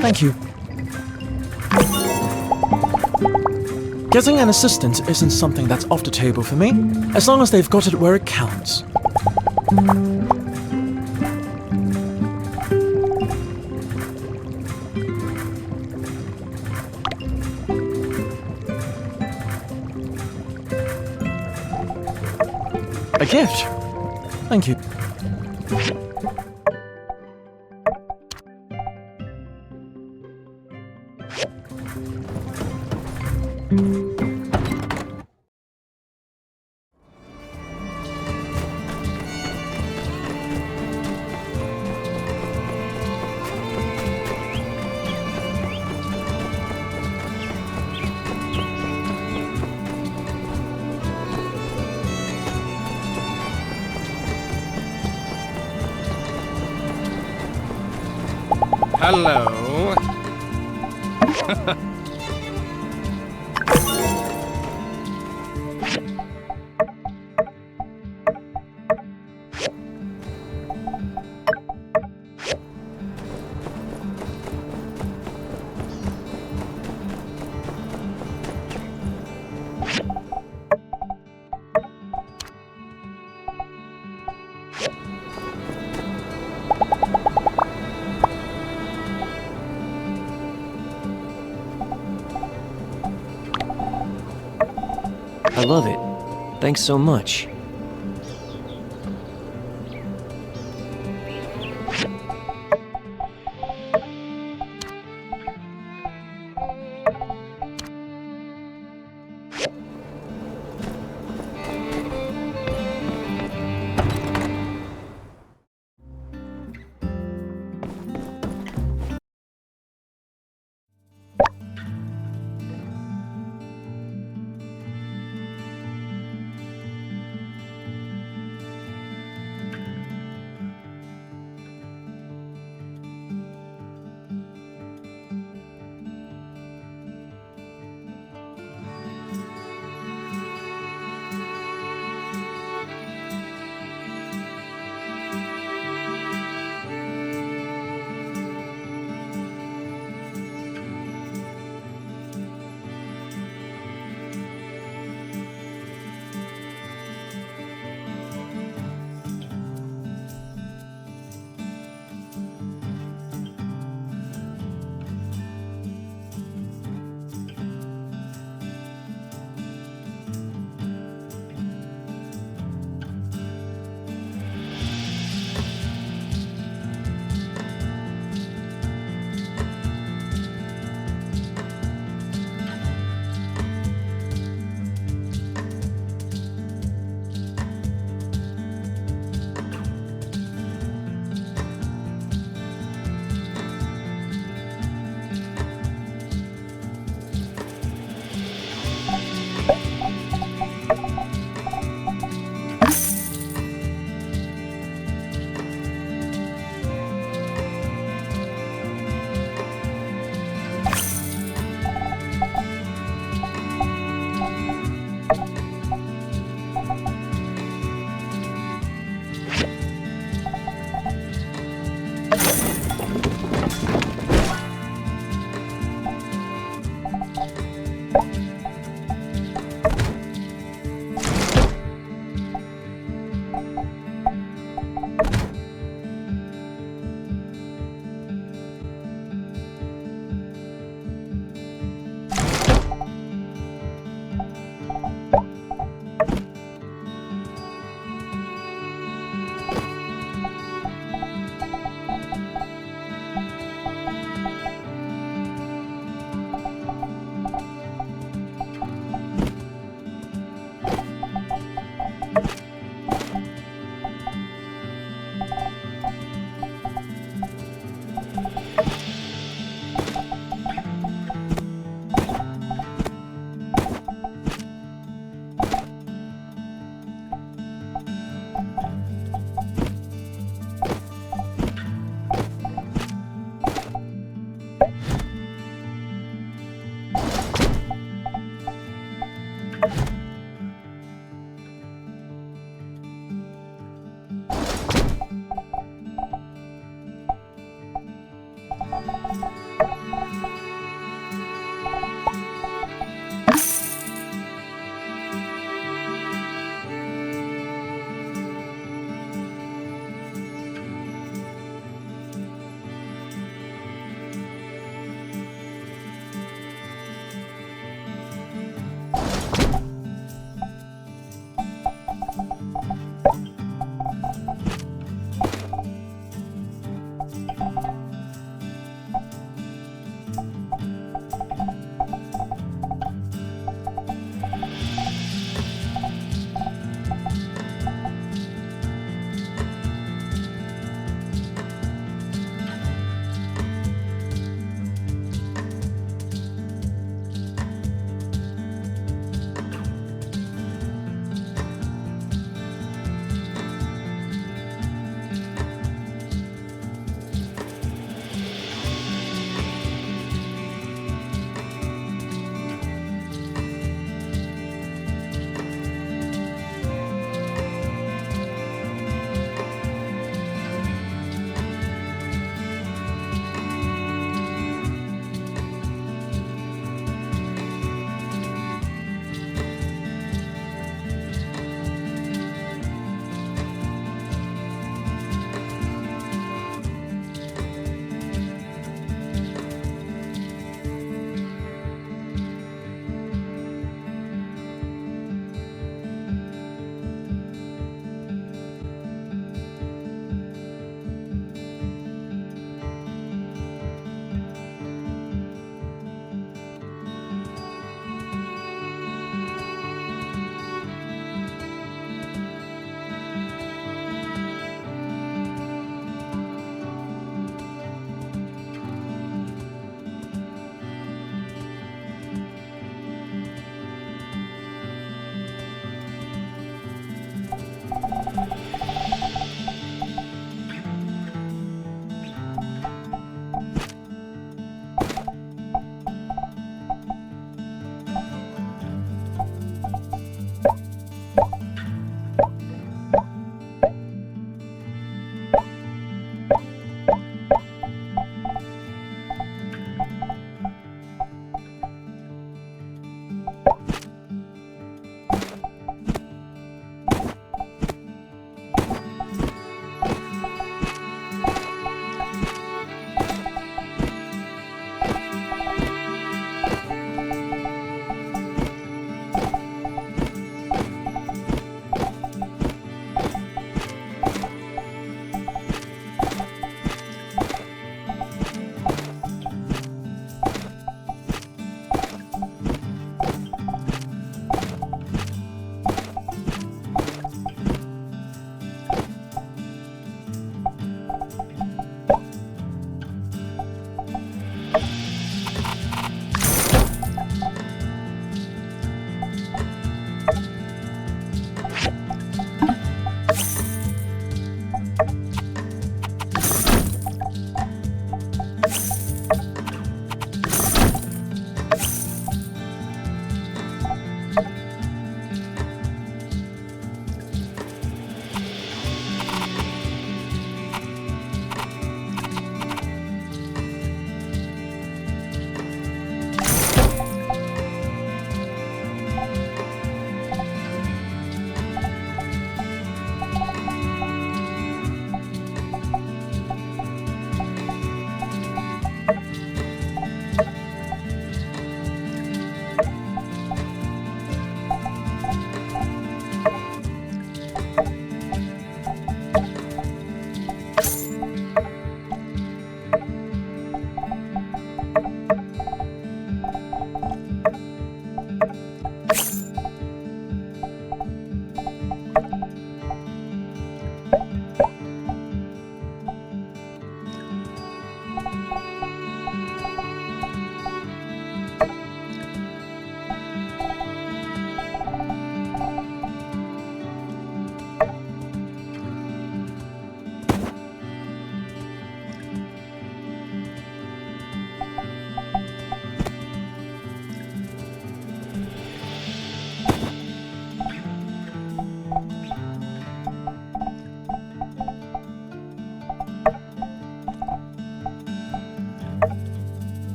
Thank you. Getting an assistant isn't something that's off the table for me, as long as they've got it where it counts. A gift? Thank you. Hello. I love it. Thanks so much.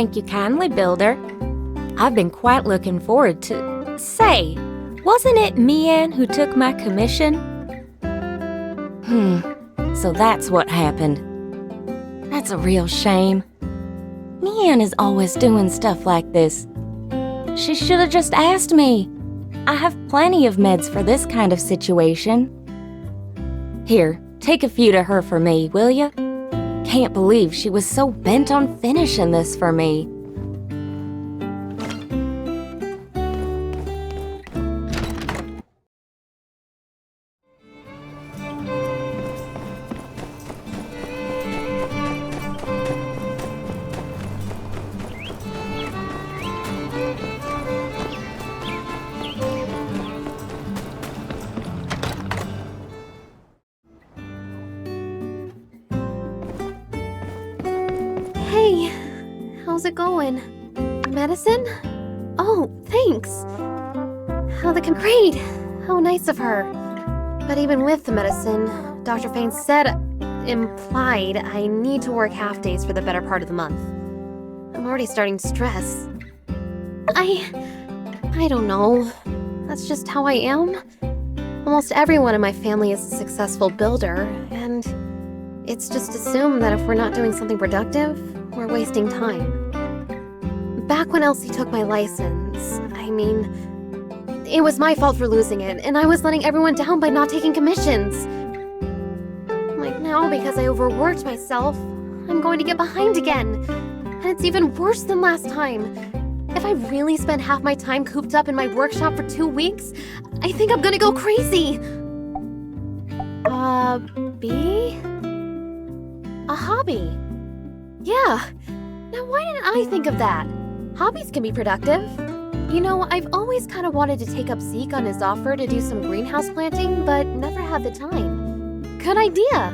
Thank you kindly, Builder. I've been quite looking forward to... Say, wasn't it Mian who took my commission? So that's what happened. That's a real shame. Mian is always doing stuff like this. She should have just asked me. I have plenty of meds for this kind of situation. Here, take a few to her for me, will ya? Can't believe she was so bent on finishing this for me. Hey, how's it going? Medicine? Oh, thanks. Great. How nice of her. But even with the medicine, Dr. Fain implied I need to work half days for the better part of the month. I'm already starting to stress. I don't know. That's just how I am. Almost everyone in my family is a successful builder, and it's just assumed that if we're not doing something productive, we're wasting time. Back when Elsie took my license, it was my fault for losing it, and I was letting everyone down by not taking commissions. Like now, because I overworked myself, I'm going to get behind again. And it's even worse than last time. If I really spend half my time cooped up in my workshop for 2 weeks, I think I'm gonna go crazy. B? A hobby. Yeah. Now why didn't I think of that? Hobbies can be productive. You know, I've always kind of wanted to take up Zeke on his offer to do some greenhouse planting, but never had the time. Good idea!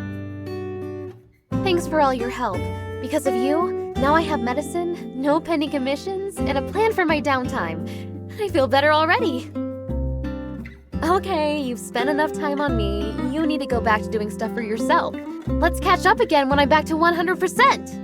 Thanks for all your help. Because of you, now I have medicine, no pending commissions, and a plan for my downtime. I feel better already. Okay, you've spent enough time on me. You need to go back to doing stuff for yourself. Let's catch up again when I'm back to 100%!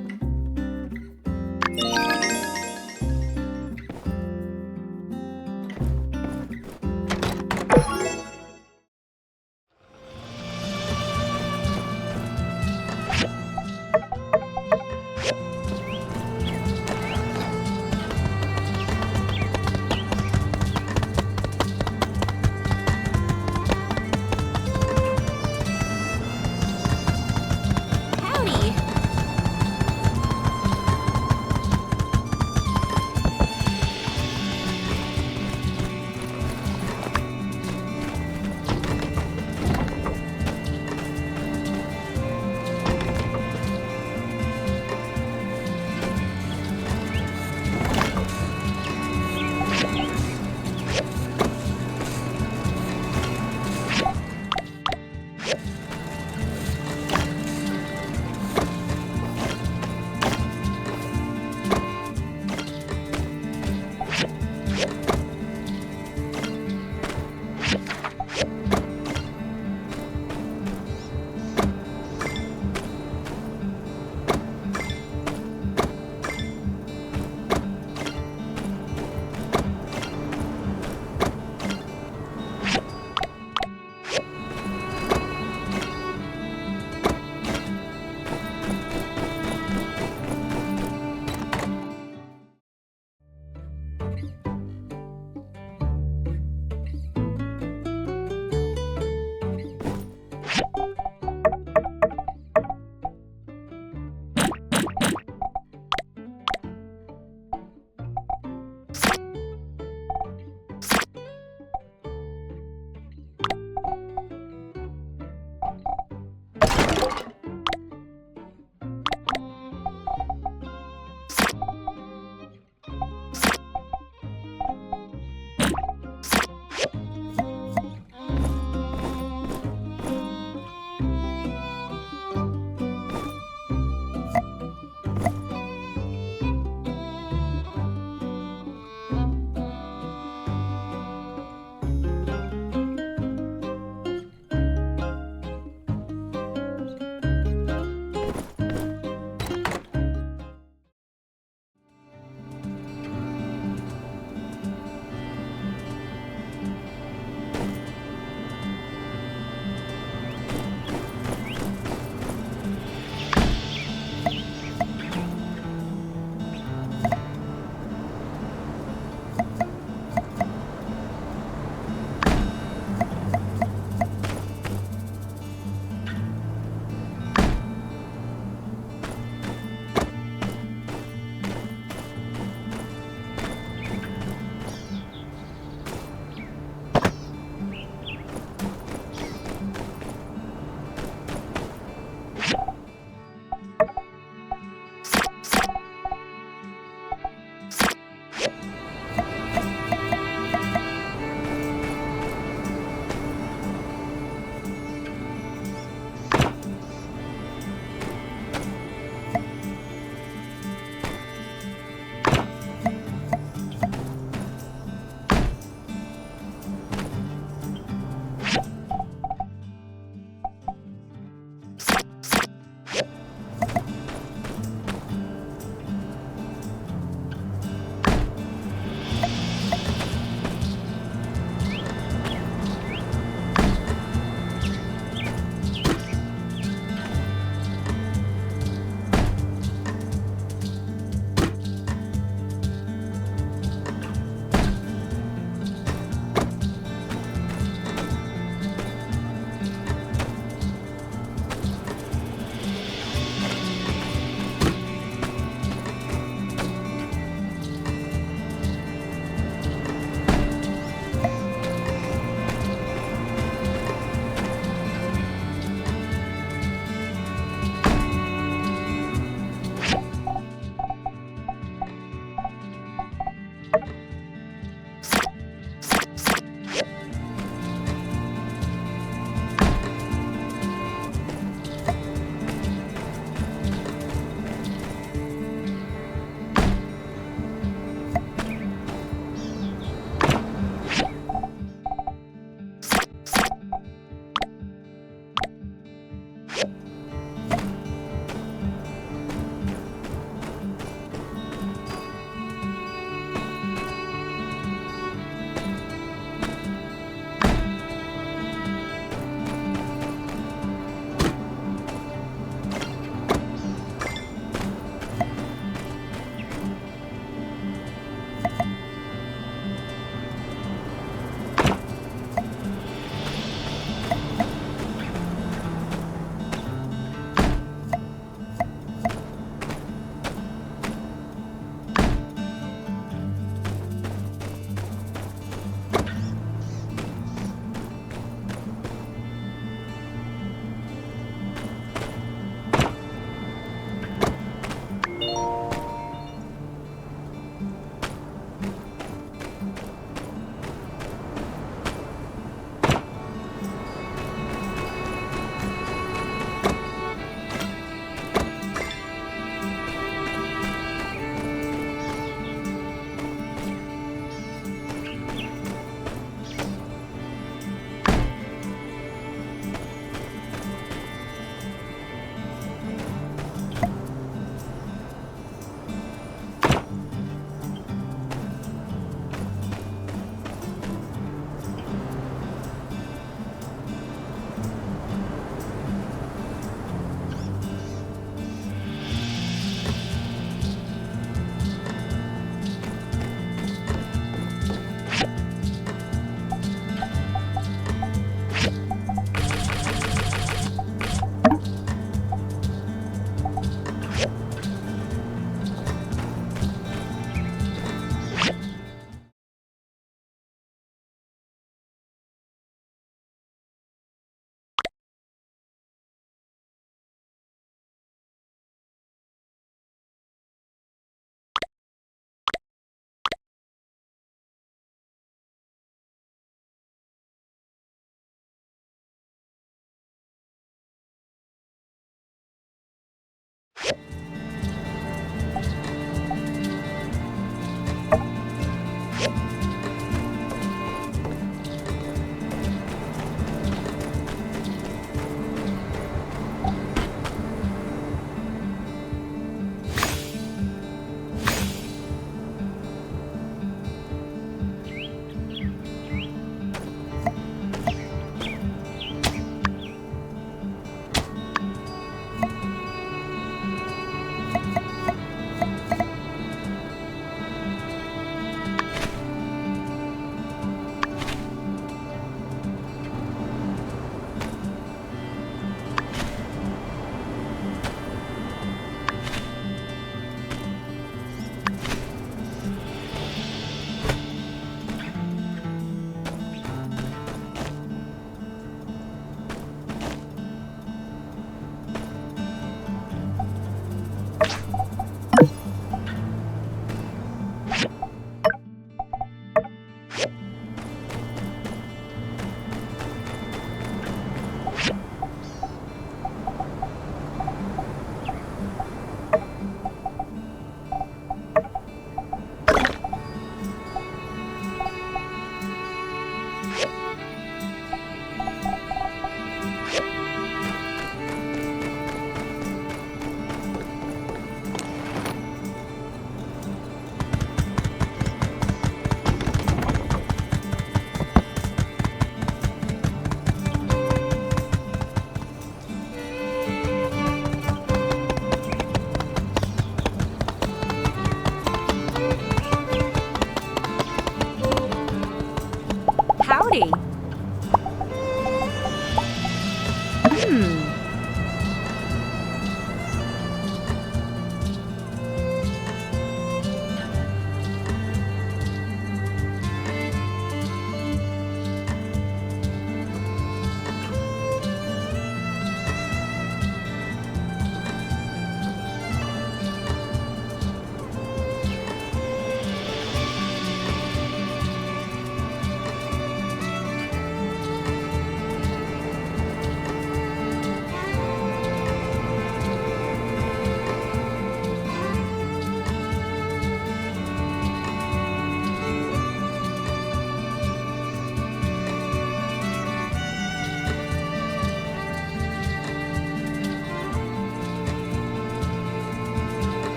Howdy.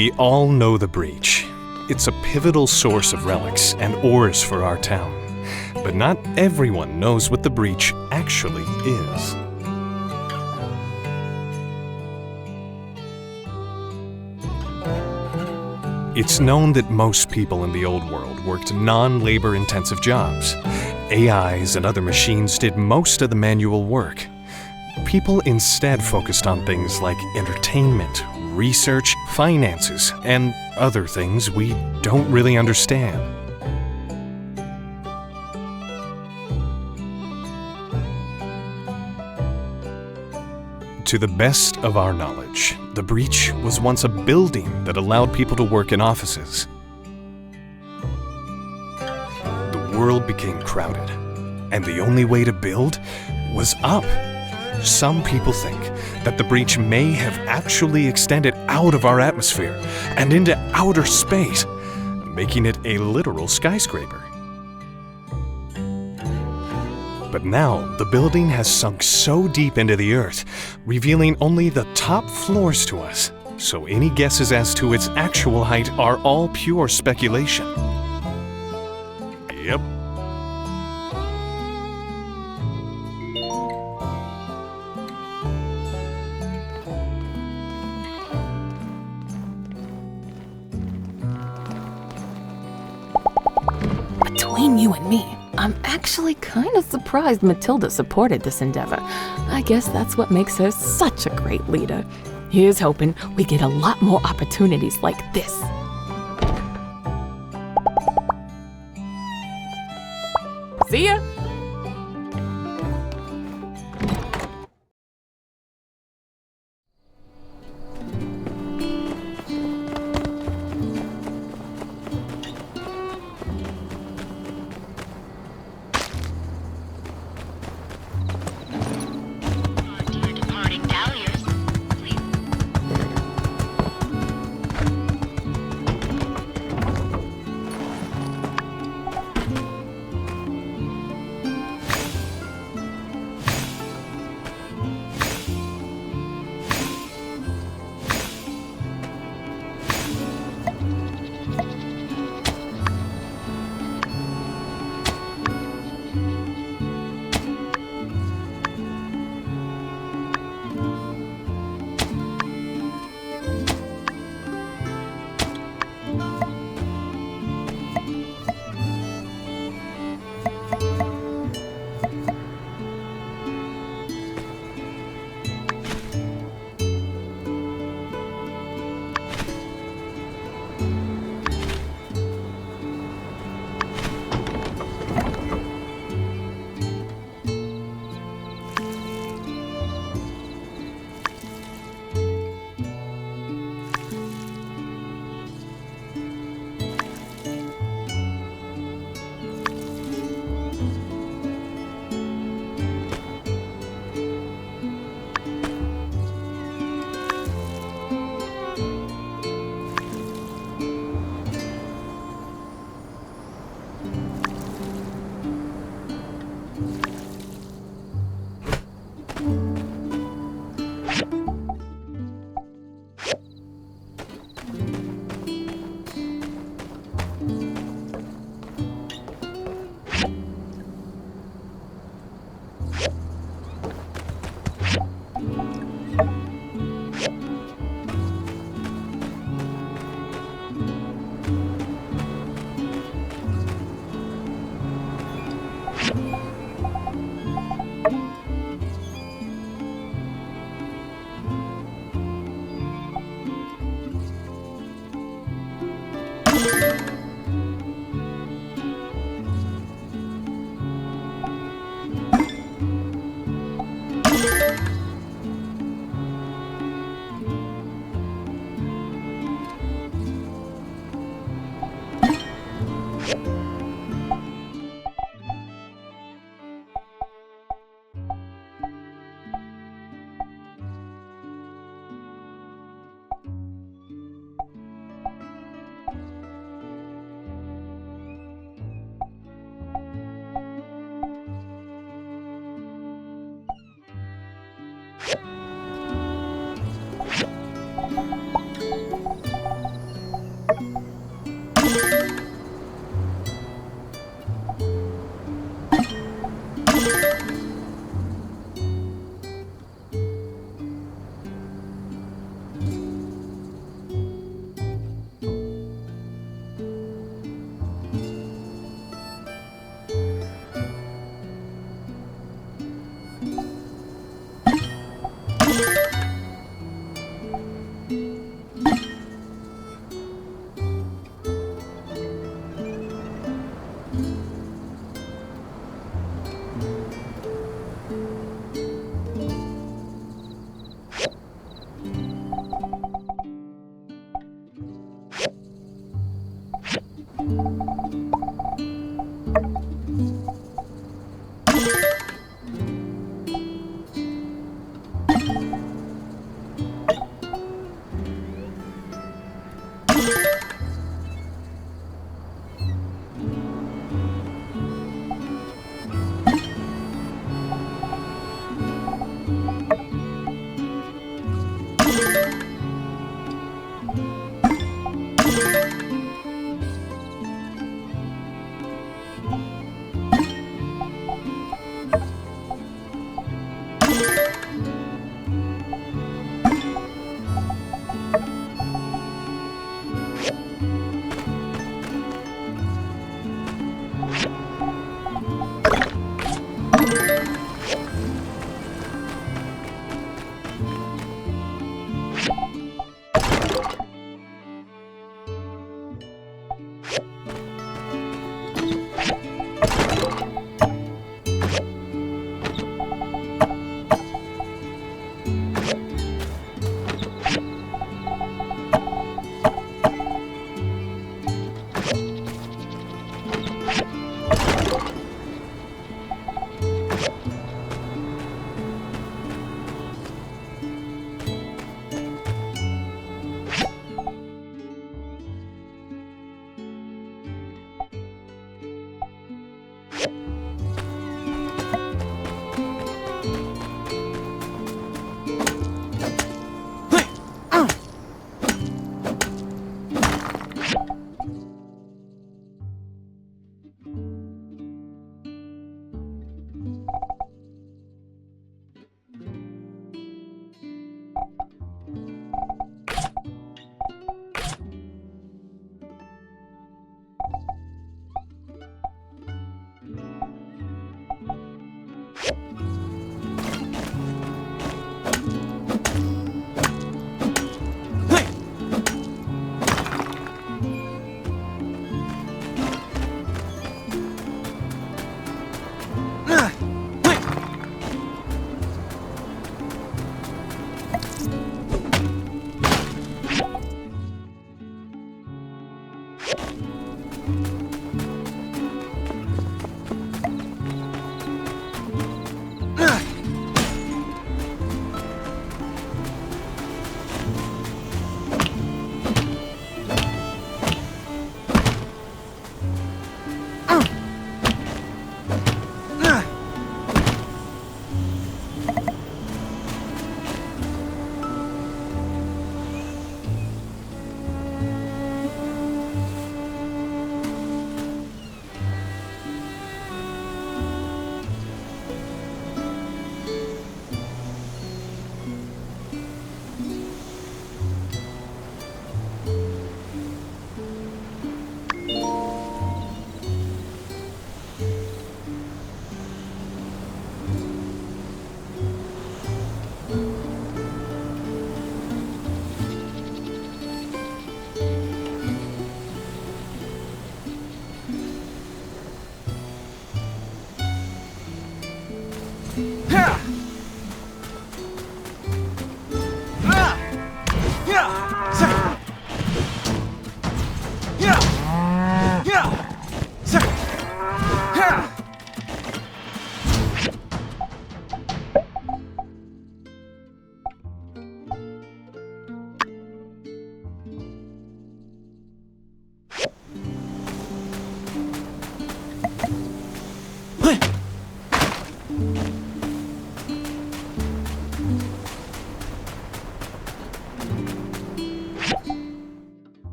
We all know the breach. It's a pivotal source of relics and ores for our town. But not everyone knows what the breach actually is. It's known that most people in the old world worked non-labor intensive jobs. AIs and other machines did most of the manual work. People instead focused on things like entertainment, research, finances, and other things we don't really understand. To the best of our knowledge, the breach was once a building that allowed people to work in offices. The world became crowded, and the only way to build was up. Some people think that the breach may have actually extended out of our atmosphere and into outer space, making it a literal skyscraper. But now, the building has sunk so deep into the earth, revealing only the top floors to us, so any guesses as to its actual height are all pure speculation. Yep. Between you and me, I'm actually kind of surprised Matilda supported this endeavor. I guess that's what makes her such a great leader. Here's hoping we get a lot more opportunities like this. See ya!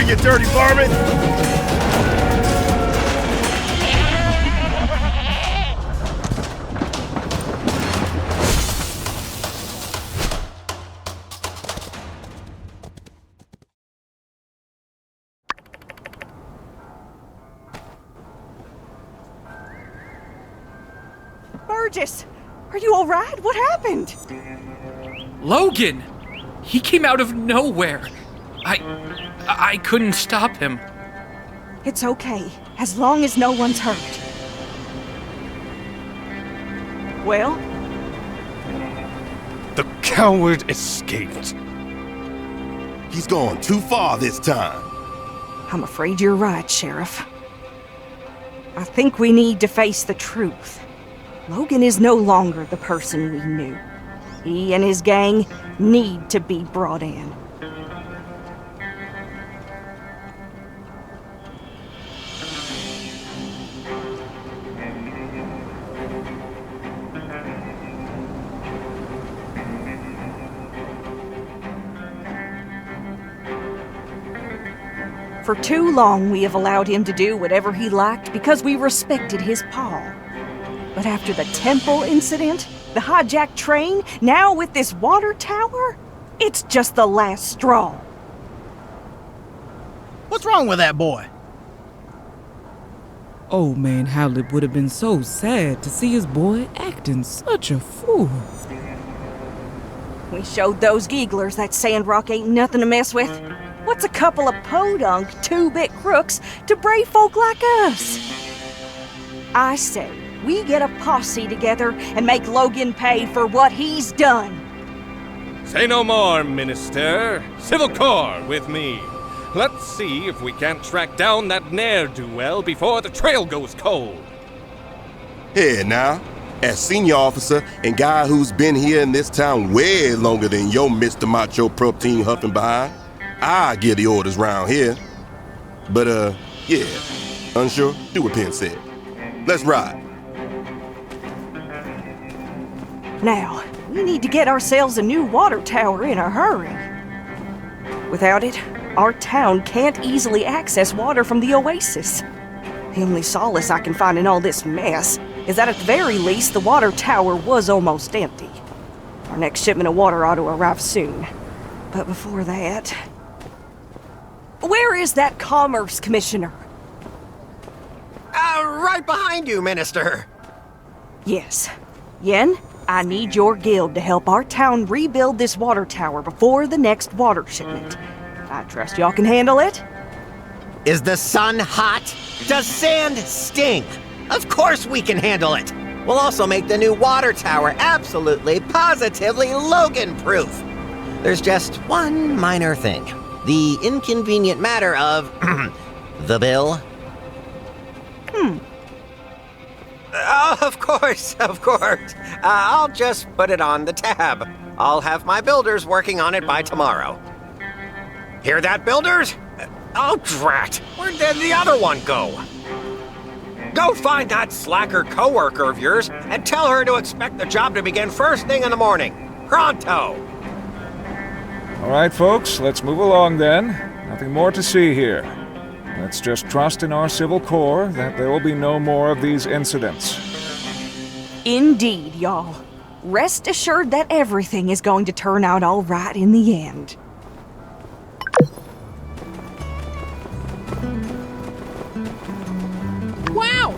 you dirty varmint! Burgess, are you all right? What happened? Logan! He came out of nowhere. I couldn't stop him. It's okay, as long as no one's hurt. Well? The coward escaped. He's gone too far this time. I'm afraid you're right, Sheriff. I think we need to face the truth. Logan is no longer the person we knew. He and his gang need to be brought in. For too long, we have allowed him to do whatever he liked because we respected his paw. But after the temple incident, the hijacked train, now with this water tower, it's just the last straw. What's wrong with that boy? Old man Howlett would have been so sad to see his boy acting such a fool. We showed those gigglers that Sandrock ain't nothing to mess with. What's a couple of podunk, two-bit crooks to brave folk like us? I say, we get a posse together and make Logan pay for what he's done. Say no more, Minister. Civil Corps with me. Let's see if we can't track down that ne'er-do-well before the trail goes cold. Here now, as senior officer and guy who's been here in this town way longer than your Mr. Macho protein huffing behind, I give the orders round here. But, yeah, unsure? Do what Penn said. Let's ride. Now, we need to get ourselves a new water tower in a hurry. Without it, our town can't easily access water from the oasis. The only solace I can find in all this mess is that at the very least, the water tower was almost empty. Our next shipment of water ought to arrive soon. But before that... Where is that Commerce Commissioner? Right behind you, Minister. Yes. Yen, I need your guild to help our town rebuild this water tower before the next water shipment. I trust y'all can handle it? Is the sun hot? Does sand sting? Of course we can handle it. We'll also make the new water tower absolutely, positively Logan-proof. There's just one minor thing. The inconvenient matter of the bill. Of course. I'll just put it on the tab. I'll have my builders working on it by tomorrow. Hear that, builders? Oh, drat! Where did the other one go? Go find that slacker coworker of yours and tell her to expect the job to begin first thing in the morning. Pronto! All right, folks, let's move along then. Nothing more to see here. Let's just trust in our Civil Corps that there will be no more of these incidents. Indeed, y'all. Rest assured that everything is going to turn out all right in the end. Wow!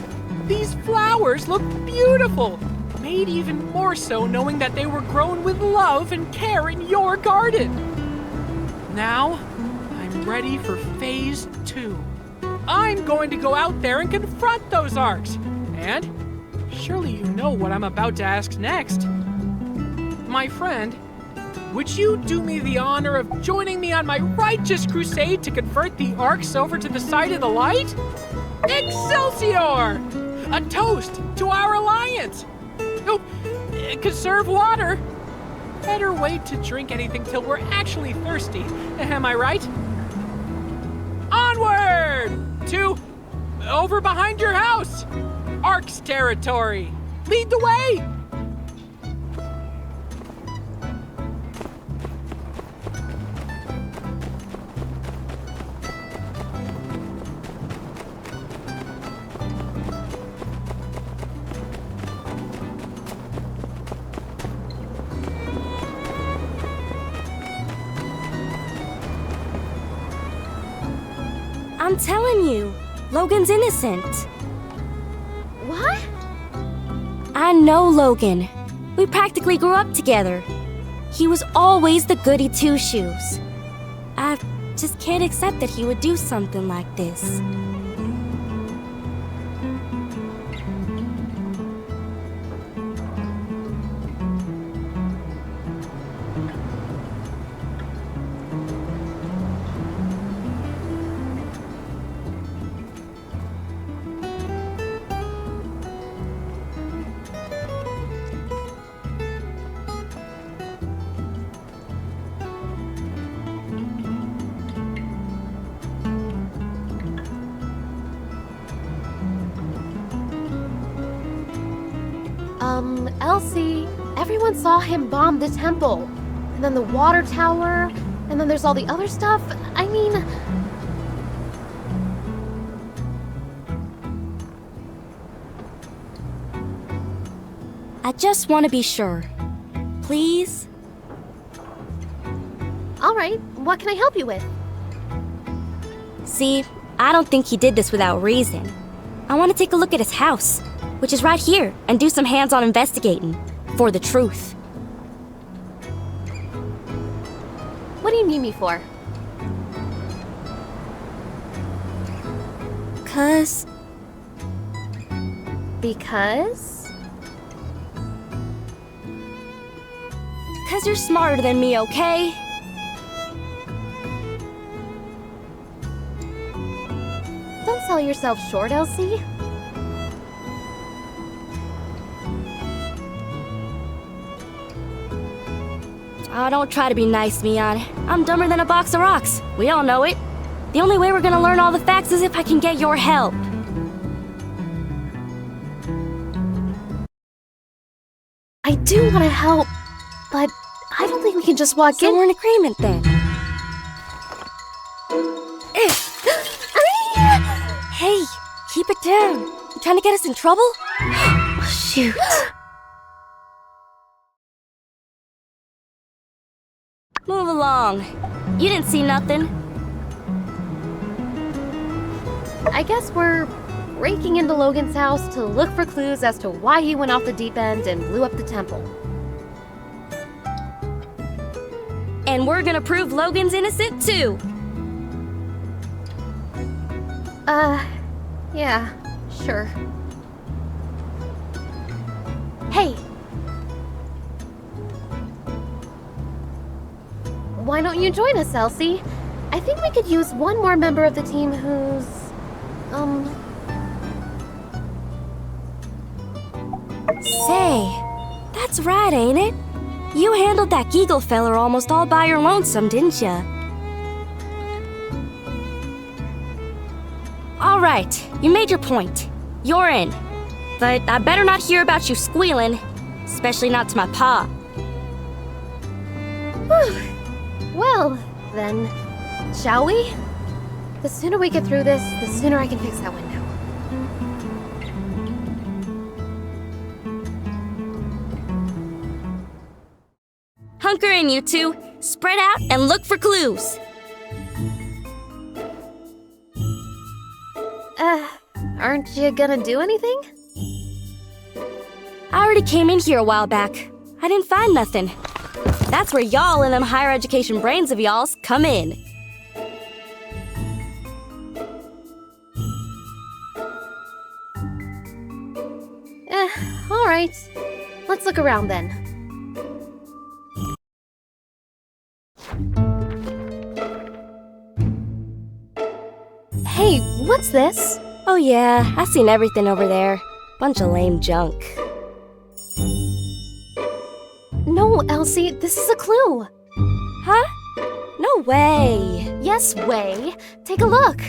These flowers look beautiful! Made even more so knowing that they were grown with love and care in your garden. Now, I'm ready for phase 2. I'm going to go out there and confront those arcs. And surely you know what I'm about to ask next. My friend, would you do me the honor of joining me on my righteous crusade to convert the arcs over to the side of the light? Excelsior! A toast to our alliance! Oh, conserve water. Better wait to drink anything till we're actually thirsty. Am I right? Onward! To over behind your house. Ark's territory. Lead the way! telling you, Logan's innocent. What? I know Logan. We practically grew up together. He was always the goody two-shoes. I just can't accept that he would do something like this. Elsie, everyone saw him bomb the temple. And then the water tower, and then there's all the other stuff. I mean... I just want to be sure. Please? Alright, what can I help you with? See, I don't think he did this without reason. I want to take a look at his house, which is right here, and do some hands-on investigating for the truth. What do you need me for? Because you're smarter than me, okay? Don't sell yourself short, Elsie. Oh, don't try to be nice, Mian. I'm dumber than a box of rocks. We all know it. The only way we're gonna learn all the facts is if I can get your help. I do want to help, but I don't think we can just walk So in. we're in agreement then. Hey, keep it down. You trying to get us in trouble? Shoot. Move along. You didn't see nothing. I guess we're breaking into Logan's house to look for clues as to why he went off the deep end and blew up the temple. And we're gonna prove Logan's innocent too. Yeah, sure. Hey! Why don't you join us, Elsie? I think we could use one more member of the team who's... Say, that's right, ain't it? You handled that Geagle feller almost all by your lonesome, didn't ya? All right, you made your point. You're in. But I better not hear about you squealing, especially not to my pa. Well, then, shall we? The sooner we get through this, the sooner I can fix that window. Hunker in, you two. Spread out and look for clues. Aren't you gonna do anything? I already came in here a while back. I didn't find nothing. That's where y'all and them higher education brains of y'all's come in. Alright. Let's look around then. Hey, what's this? Oh yeah, I seen everything over there. Bunch of lame junk. No, Elsie, this is a clue. Huh? No way. Yes, way. Take a look.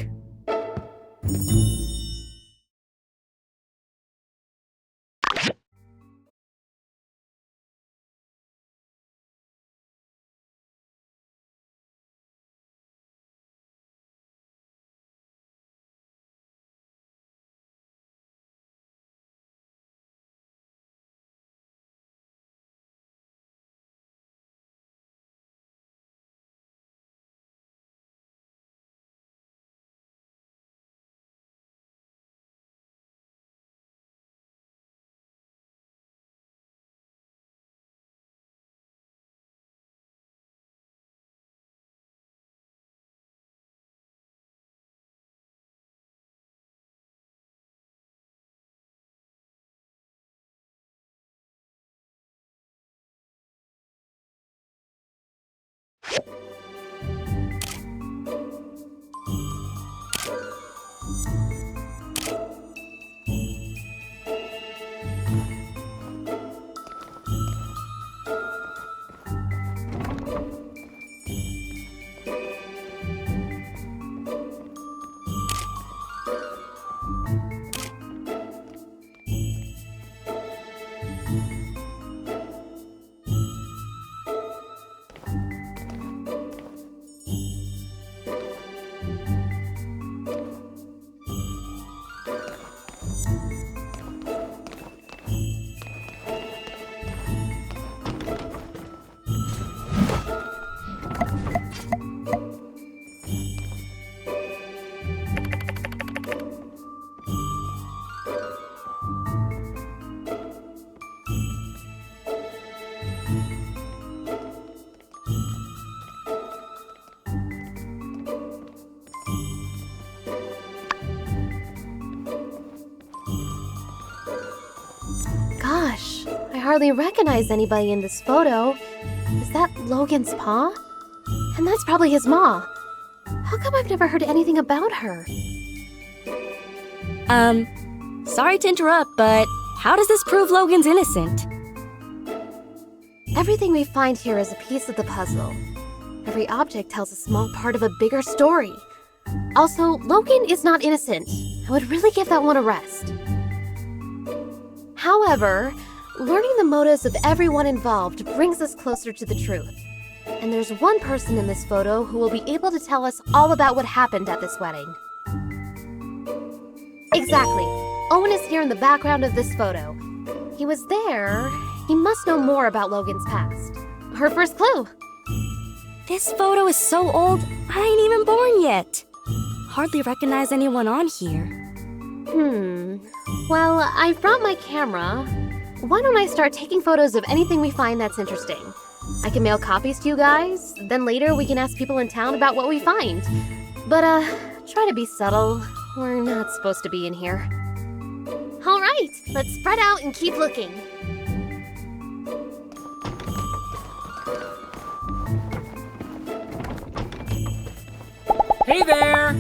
Gosh, I hardly recognize anybody in this photo. Is that Logan's pa? And that's probably his ma. How come I've never heard anything about her? Sorry to interrupt, but how does this prove Logan's innocent? Everything we find here is a piece of the puzzle. Every object tells a small part of a bigger story. Also, Logan is not innocent. I would really give that one a rest. However, learning the motives of everyone involved brings us closer to the truth. And there's one person in this photo who will be able to tell us all about what happened at this wedding. Exactly. Owen is here in the background of this photo. He was there. He must know more about Logan's past. Her first clue. This photo is so old, I ain't even born yet. Hardly recognize anyone on here. Well, I brought my camera. Why don't I start taking photos of anything we find that's interesting? I can mail copies to you guys, then later we can ask people in town about what we find. But, try to be subtle. We're not supposed to be in here. Alright, let's spread out and keep looking. Hey there!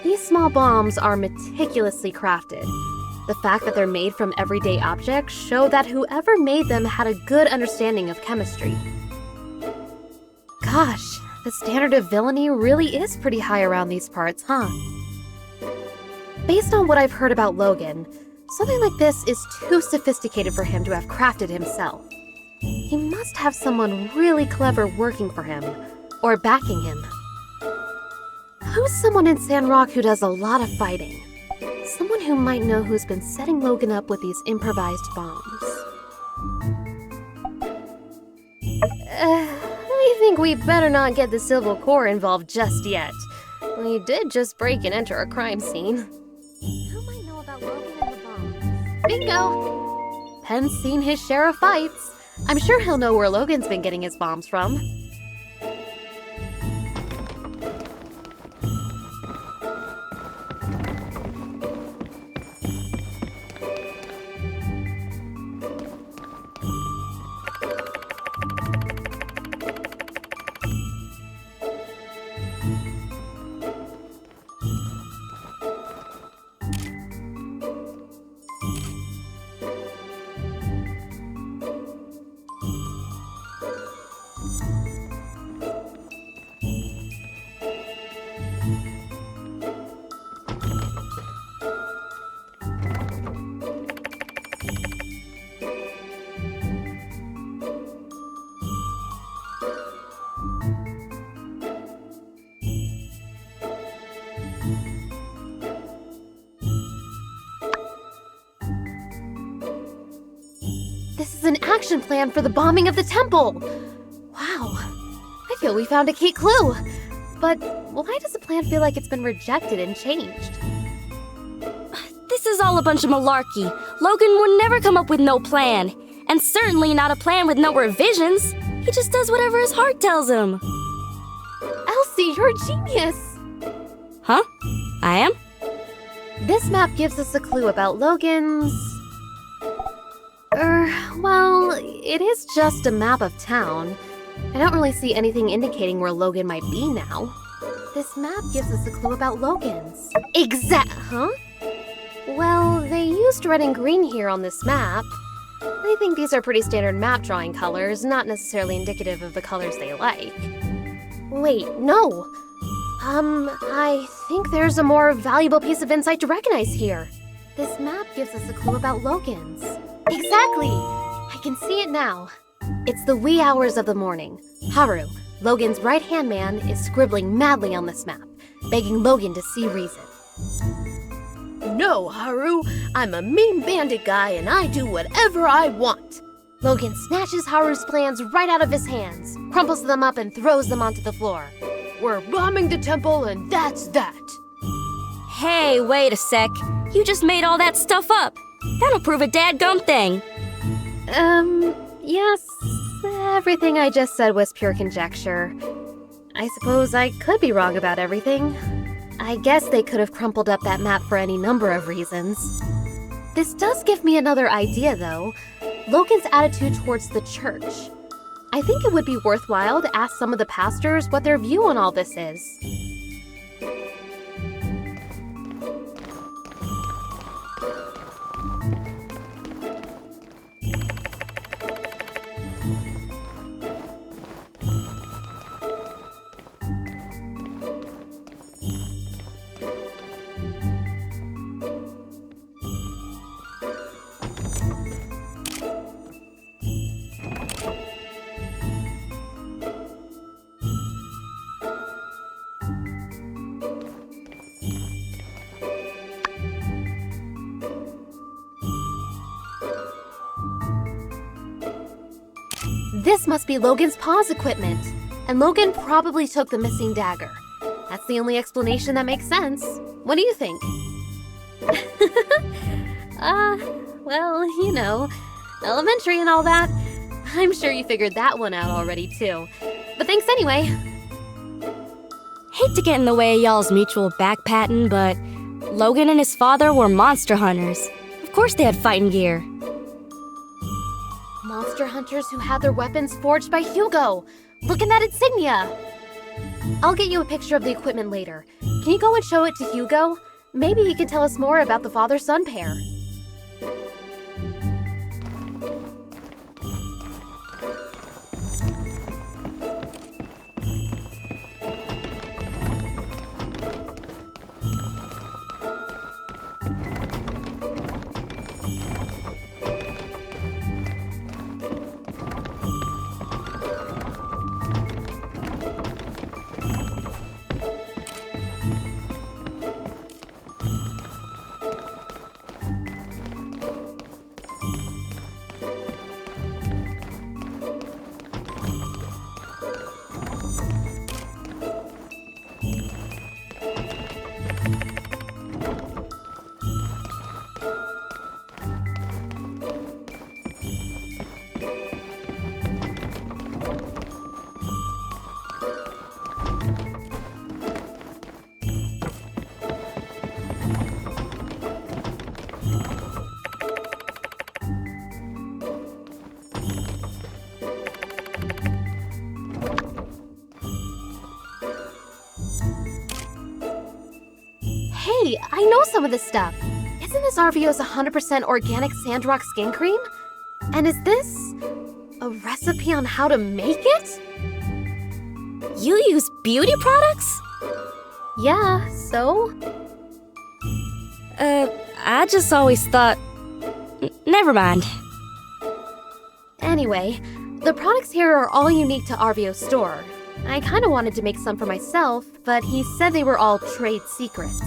These small bombs are meticulously crafted. The fact that they're made from everyday objects show that whoever made them had a good understanding of chemistry. Gosh, the standard of villainy really is pretty high around these parts, huh? Based on what I've heard about Logan, something like this is too sophisticated for him to have crafted himself. He must have someone really clever working for him, or backing him. Who's someone in Sandrock who does a lot of fighting? Someone who might know who's been setting Logan up with these improvised bombs. I think we better not get the Civil Corps involved just yet. We did just break and enter a crime scene. Who might know about Logan and the bombs? Bingo! Penn's seen his share of fights. I'm sure he'll know where Logan's been getting his bombs from. action plan for the bombing of the temple. Wow, I feel we found a key clue. But why does the plan feel like it's been rejected and changed? This is all a bunch of malarkey. Logan would never come up with no plan. And certainly not a plan with no revisions. He just does whatever his heart tells him. Elsie, you're a genius! Huh? I am? This map gives us a clue about Logan's... well, it is just a map of town. I don't really see anything indicating where Logan might be now. This map gives us a clue about Logan's. Huh? Well, they used red and green here on this map. I think these are pretty standard map drawing colors, not necessarily indicative of the colors they like. Wait, no! I think there's a more valuable piece of insight to recognize here. This map gives us a clue about Logan's. Exactly! I can see it now. It's the wee hours of the morning. Haru, Logan's right-hand man, is scribbling madly on this map, begging Logan to see reason. No, Haru, I'm a mean bandit guy and I do whatever I want. Logan snatches Haru's plans right out of his hands, crumples them up and throws them onto the floor. We're bombing the temple and that's that. Hey, wait a sec. You just made all that stuff up. That'll prove a dadgum thing. Yes. Everything I just said was pure conjecture. I suppose I could be wrong about everything. I guess they could have crumpled up that map for any number of reasons. This does give me another idea, though. Logan's attitude towards the church. I think it would be worthwhile to ask some of the pastors what their view on all this is. This must be Logan's pause equipment, and Logan probably took the missing dagger. That's the only explanation that makes sense. What do you think? Well, you know, elementary and all that. I'm sure you figured that one out already, too. But thanks anyway. Hate to get in the way of y'all's mutual backpatting, but Logan and his father were monster hunters. Of course they had fighting gear. Monster hunters who had their weapons forged by Hugo. Look at that insignia. I'll get you a picture of the equipment later. Can you go and show it to Hugo? Maybe he can tell us more about the father-son pair. Hey, I know some of this stuff. Isn't this RVO's 100% organic Sandrock skin cream? And is this a recipe on how to make it? You use beauty products? Yeah, so? I just always thought... Never mind. Anyway, the products here are all unique to RVO's store. I kinda wanted to make some for myself, but he said they were all trade secrets.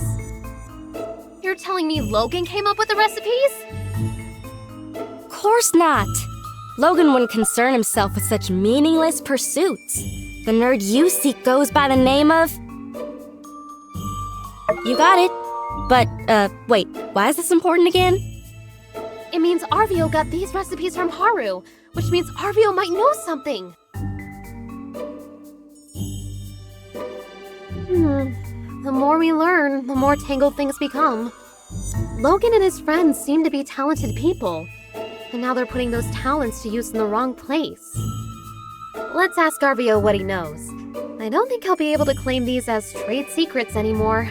You're telling me Logan came up with the recipes? Course not. Logan wouldn't concern himself with such meaningless pursuits. The nerd you seek goes by the name of... You got it. But, wait, why is this important again? It means Arvio got these recipes from Haru, which means Arvio might know something. The more we learn, the more tangled things become. Logan and his friends seem to be talented people, and now they're putting those talents to use in the wrong place. Let's ask Arvio what he knows. I don't think he'll be able to claim these as trade secrets anymore.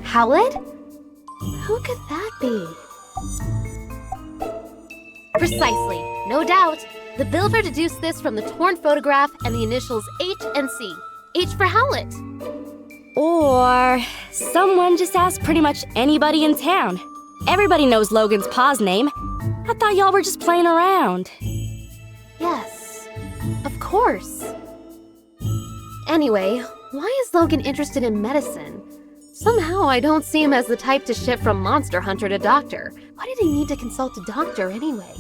Howlett? Who could that be? Precisely, no doubt. The builder deduced this from the torn photograph and the initials H and C. H for Howlett. Or someone just asked pretty much anybody in town. Everybody knows Logan's pa's name. I thought y'all were just playing around. Yes, of course. Anyway, why is Logan interested in medicine? Somehow I don't see him as the type to shift from monster hunter to doctor. Why did he need to consult a doctor anyway?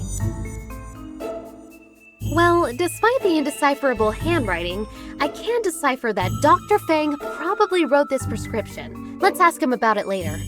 Well, despite the indecipherable handwriting, I can decipher that Dr. Fang probably wrote this prescription. Let's ask him about it later.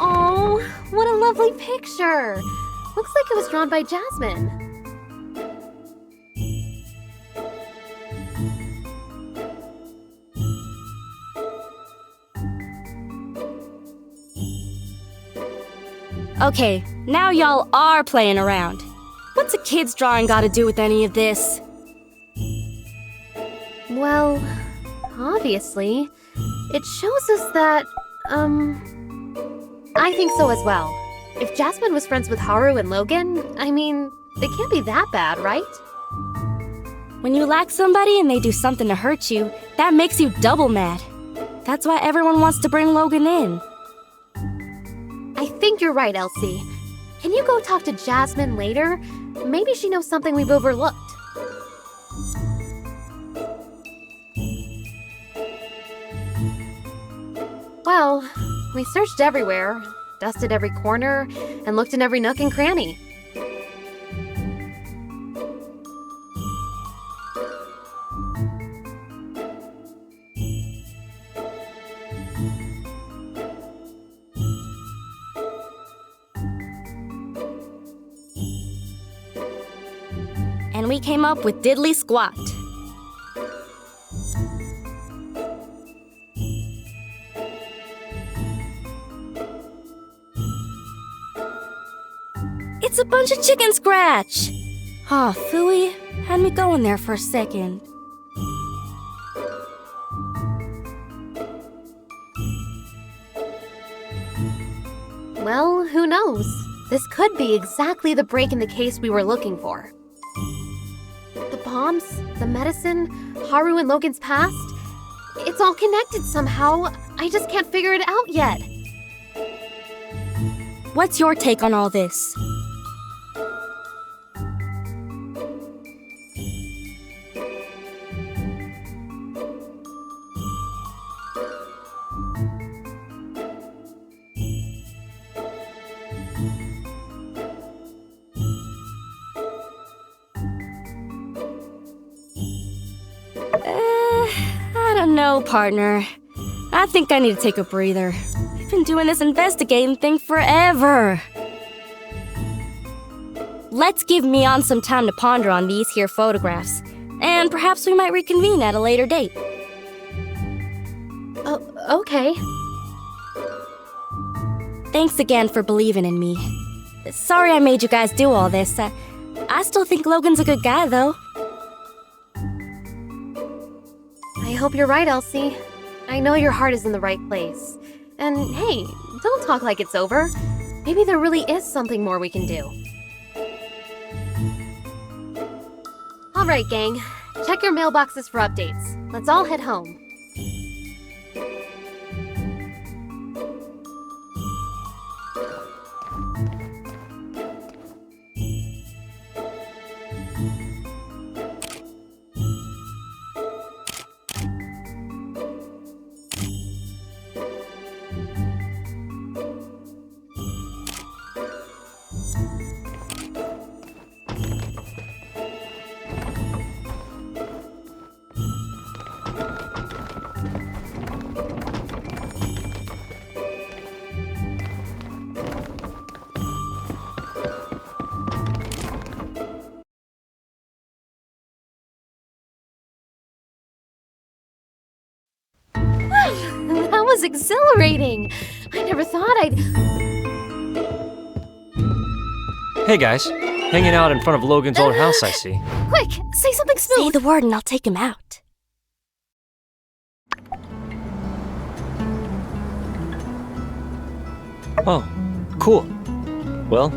Oh, what a lovely picture! Looks like it was drawn by Jasmine. Okay, now y'all are playing around. What's a kid's drawing got to do with any of this? Well, obviously, it shows us that, I think so as well. If Jasmine was friends with Haru and Logan, I mean, they can't be that bad, right? When you like somebody and they do something to hurt you, that makes you double mad. That's why everyone wants to bring Logan in. I think you're right, Elsie. Can you go talk to Jasmine later? Maybe she knows something we've overlooked. Well, we searched everywhere, dusted every corner, and looked in every nook and cranny. And we came up with diddly squat. It's a bunch of chicken scratch! Aw, phooey, had me going there for a second. Well, who knows? This could be exactly the break in the case we were looking for. The bombs, the medicine, Haru and Logan's past. It's all connected somehow. I just can't figure it out yet. What's your take on all this? I don't know, partner. I think I need to take a breather. I've been doing this investigating thing forever. Let's give Mion some time to ponder on these here photographs, and perhaps we might reconvene at a later date. Okay. Thanks again for believing in me. Sorry I made you guys do all this. I still think Logan's a good guy, though. I hope you're right, Elsie. I know your heart is in the right place. And hey, don't talk like it's over. Maybe there really is something more we can do. Alright, gang. Check your mailboxes for updates. Let's all head home. That was exhilarating! I never thought I'd... Hey guys, hanging out in front of Logan's old house, I see. Quick, say something smooth! Say the word and I'll take him out. Oh, cool. Well,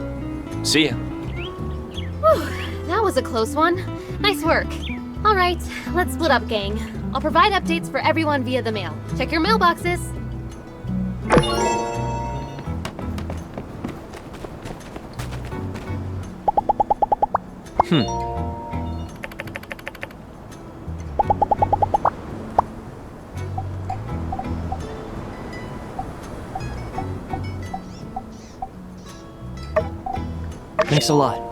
see ya. Whew, that was a close one. Nice work. Alright, let's split up, gang. I'll provide updates for everyone via the mail. Check your mailboxes. Thanks a lot.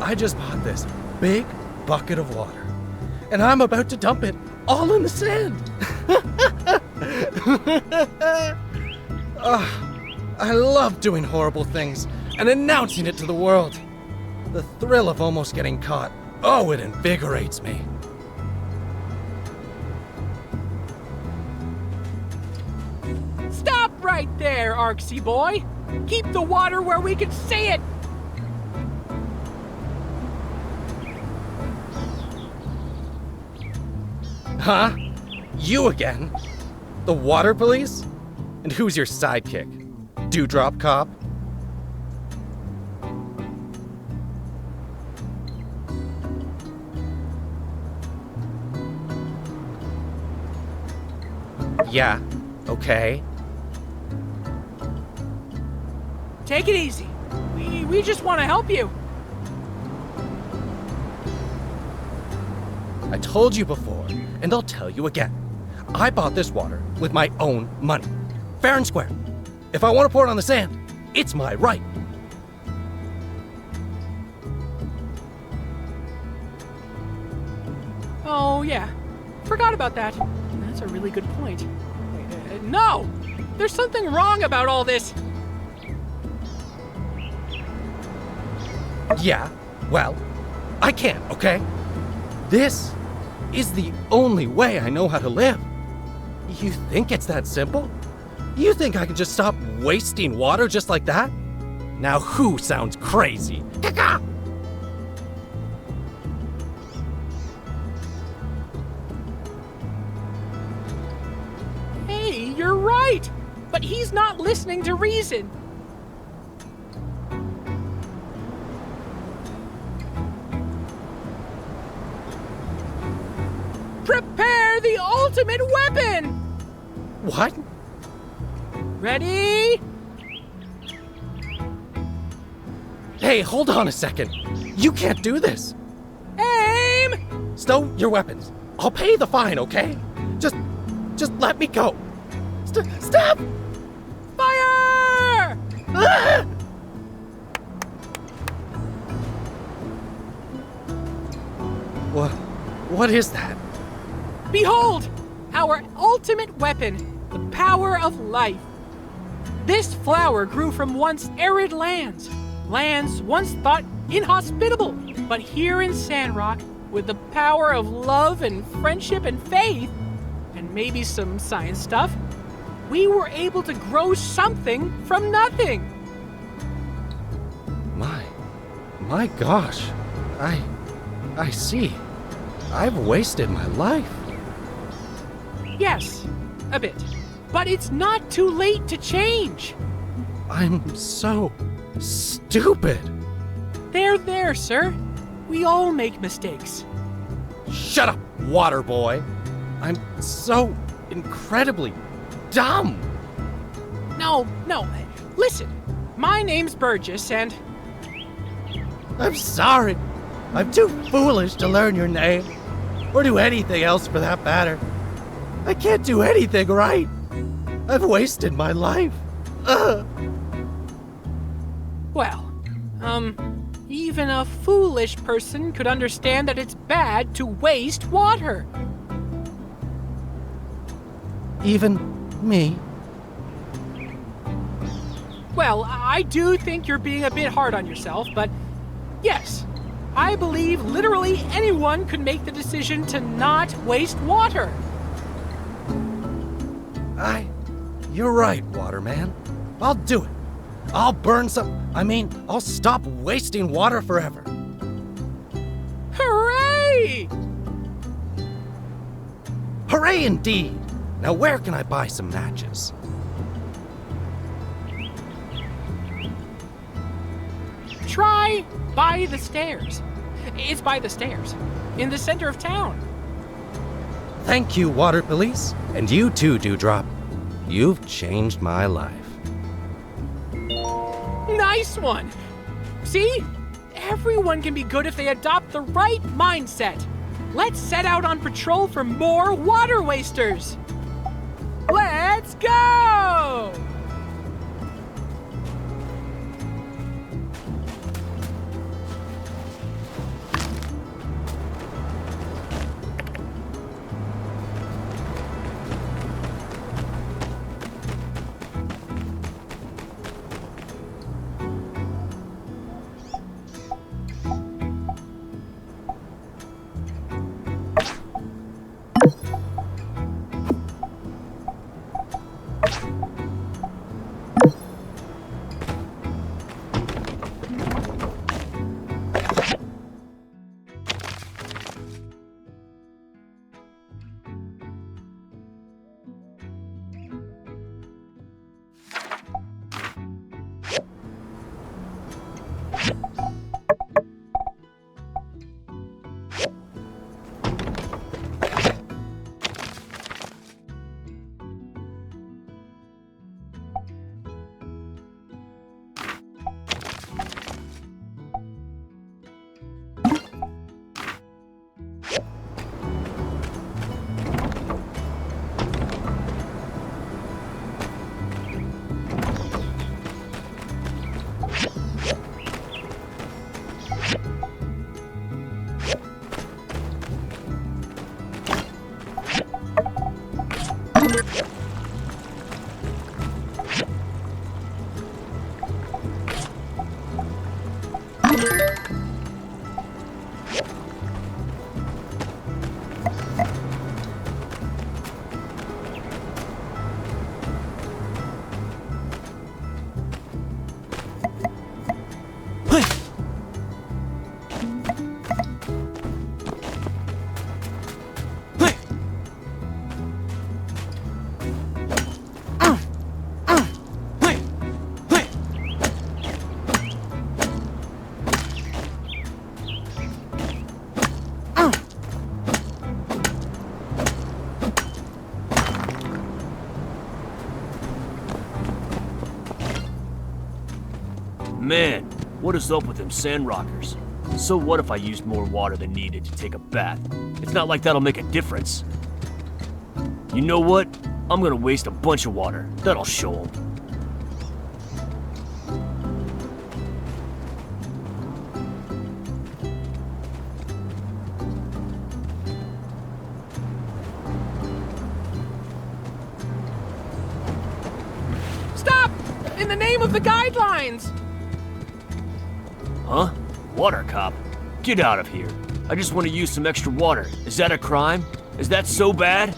I just bought this big bucket of water, and I'm about to dump it all in the sand. I love doing horrible things and announcing it to the world. The thrill of almost getting caught, oh, it invigorates me. Stop right there, Arksy boy! Keep the water where we can see it! Huh? You again? The water police? And who's your sidekick? Dewdrop cop? Yeah, okay. take it easy. We just want to help you. I told you before, and I'll tell you again. I bought this water with my own money. Fair and square. If I want to pour it on the sand, it's my right. Oh, yeah. Forgot about that. That's a really good point. No! There's something wrong about all this. Yeah, well, I can't, okay? This is the only way I know how to live. You think it's that simple? You think I can just stop wasting water just like that? Now who sounds crazy? Caca! Hey, you're right! But he's not listening to reason. Prepare the ultimate weapon! What? Ready? Hey, hold on a second. You can't do this. Aim! Stow your weapons. I'll pay the fine, okay? Just let me go. Stop! Fire! Ah! What is that? Behold, our ultimate weapon, the power of life. This flower grew from once arid lands once thought inhospitable. But here in Sandrock, with the power of love and friendship and faith, and maybe some science stuff, we were able to grow something from nothing. My gosh. I see. I've wasted my life. Yes, a bit. But it's not too late to change. I'm so stupid. There, sir. We all make mistakes. Shut up, water boy. I'm so incredibly dumb. No. Listen, my name's Burgess, and... I'm sorry. I'm too foolish to learn your name, or do anything else for that matter. I can't do anything right. I've wasted my life. Ugh. Well, even a foolish person could understand that it's bad to waste water. Even me? Well, I do think you're being a bit hard on yourself, but yes, I believe literally anyone could make the decision to not waste water. You're right, Waterman. I'll do it. I'll I'll stop wasting water forever. Hooray! Hooray indeed! Now where can I buy some matches? Try by the stairs. It's by the stairs, in the center of town. Thank you, Water Police. And you too, Dewdrop. You've changed my life. Nice one! See? Everyone can be good if they adopt the right mindset. Let's set out on patrol for more water wasters. Let's go! Man, what is up with them Sandrockers? So what if I used more water than needed to take a bath? It's not like that'll make a difference. You know what? I'm gonna waste a bunch of water. That'll show them. Stop! In the name of the guidelines! Huh? Water cop? Get out of here. I just want to use some extra water. Is that a crime? Is that so bad?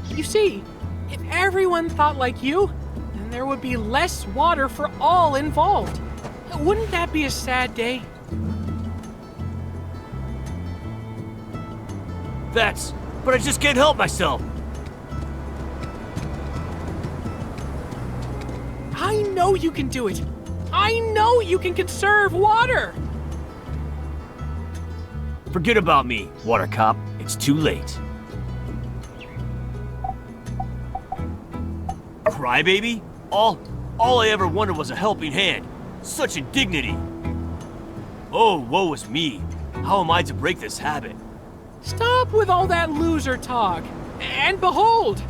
You see, if everyone thought like you, then there would be less water for all involved. Wouldn't that be a sad day? But I just can't help myself. I know you can do it. I know you can conserve water. Forget about me, water cop. It's too late. Crybaby? All I ever wanted was a helping hand. Such indignity. Oh, woe is me. How am I to break this habit? Stop with all that loser talk. And behold!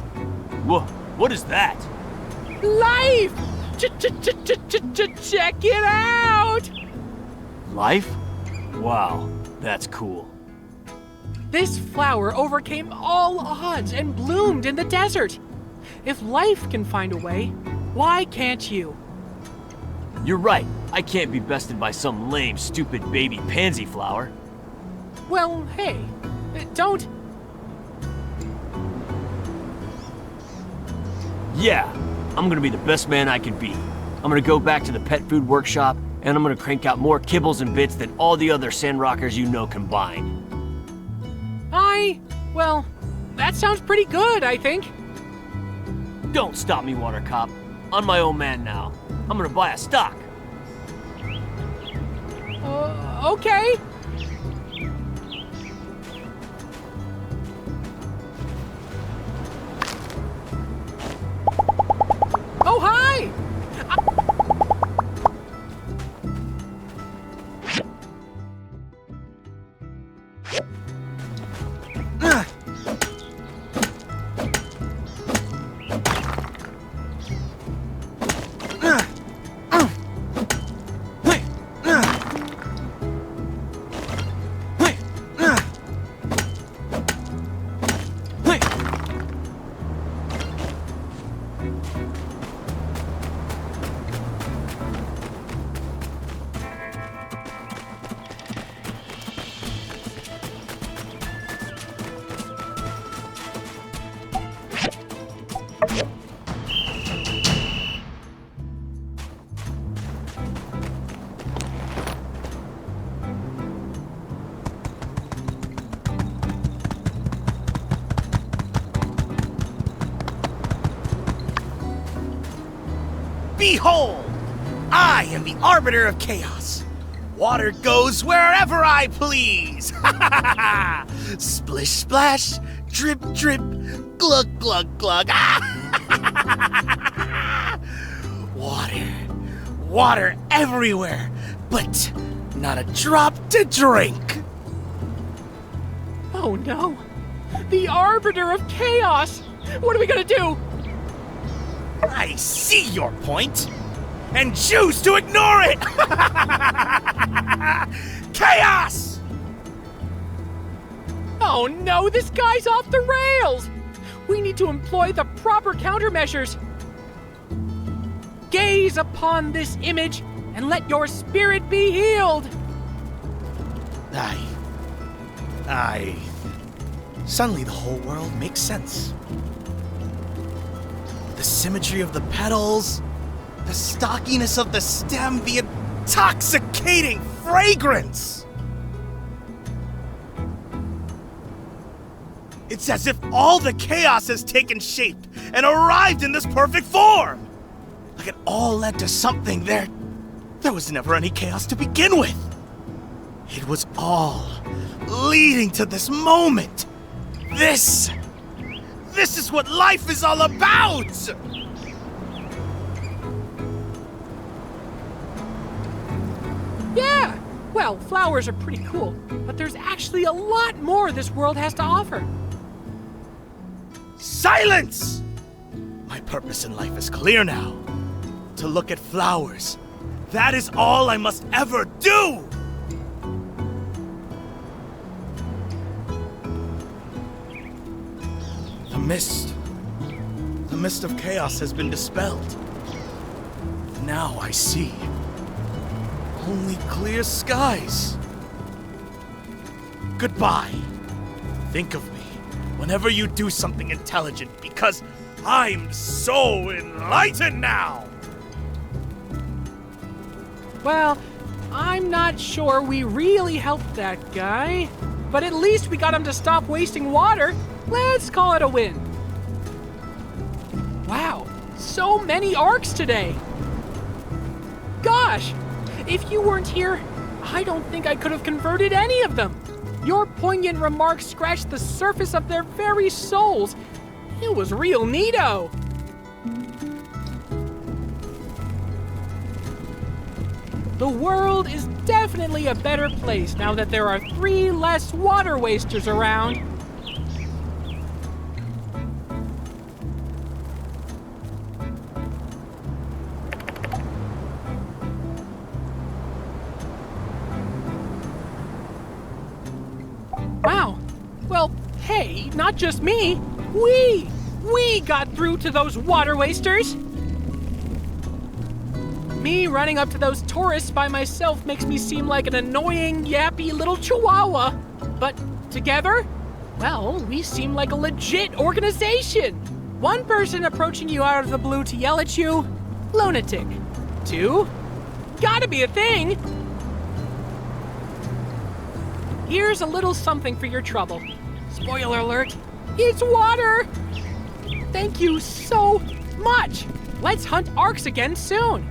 What is that? Life! Check it out! Life? Wow, that's cool. This flower overcame all odds and bloomed in the desert. If life can find a way, why can't you? You're right. I can't be bested by some lame, stupid baby pansy flower. Well, hey, don't... Yeah, I'm gonna be the best man I can be. I'm gonna go back to the pet food workshop, and I'm gonna crank out more kibbles and bits than all the other Sandrockers you know combined. Well, that sounds pretty good, I think. Don't stop me, water cop. I'm my own man now. I'm gonna buy a stock. Okay. Oh, hi! Behold! I am the Arbiter of Chaos. Water goes wherever I please. Splish splash, drip drip, glug glug glug. Water everywhere, but not a drop to drink. Oh no! The Arbiter of Chaos! What are we gonna do? I see your point, and choose to ignore it! Chaos! Oh no, this guy's off the rails! We need to employ the proper countermeasures. Gaze upon this image and let your spirit be healed. Suddenly the whole world makes sense. The symmetry of the petals, the stockiness of the stem, the intoxicating fragrance. It's as if all the chaos has taken shape and arrived in this perfect form. Like it all led to something there. There was never any chaos to begin with. It was all leading to this moment. This is what life is all about! Yeah! Well, flowers are pretty cool, but there's actually a lot more this world has to offer. Silence! My purpose in life is clear now. To look at flowers. That is all I must ever do! The mist of chaos has been dispelled. Now I see only clear skies. Goodbye. Think of me whenever you do something intelligent, because I'm so enlightened now! Well, I'm not sure we really helped that guy, but at least we got him to stop wasting water. Let's call it a win. Wow, so many arcs today. Gosh, if you weren't here, I don't think I could have converted any of them. Your poignant remarks scratched the surface of their very souls. It was real neato. The world is definitely a better place now that there are 3 less water wasters around. Wow. Well, hey, not just me. We got through to those water wasters. Me running up to those tourists by myself makes me seem like an annoying, yappy little chihuahua. But together, well, we seem like a legit organization. 1 person approaching you out of the blue to yell at you, lunatic. 2, gotta be a thing. Here's a little something for your trouble. Spoiler alert, it's water! Thank you so much! Let's hunt arcs again soon!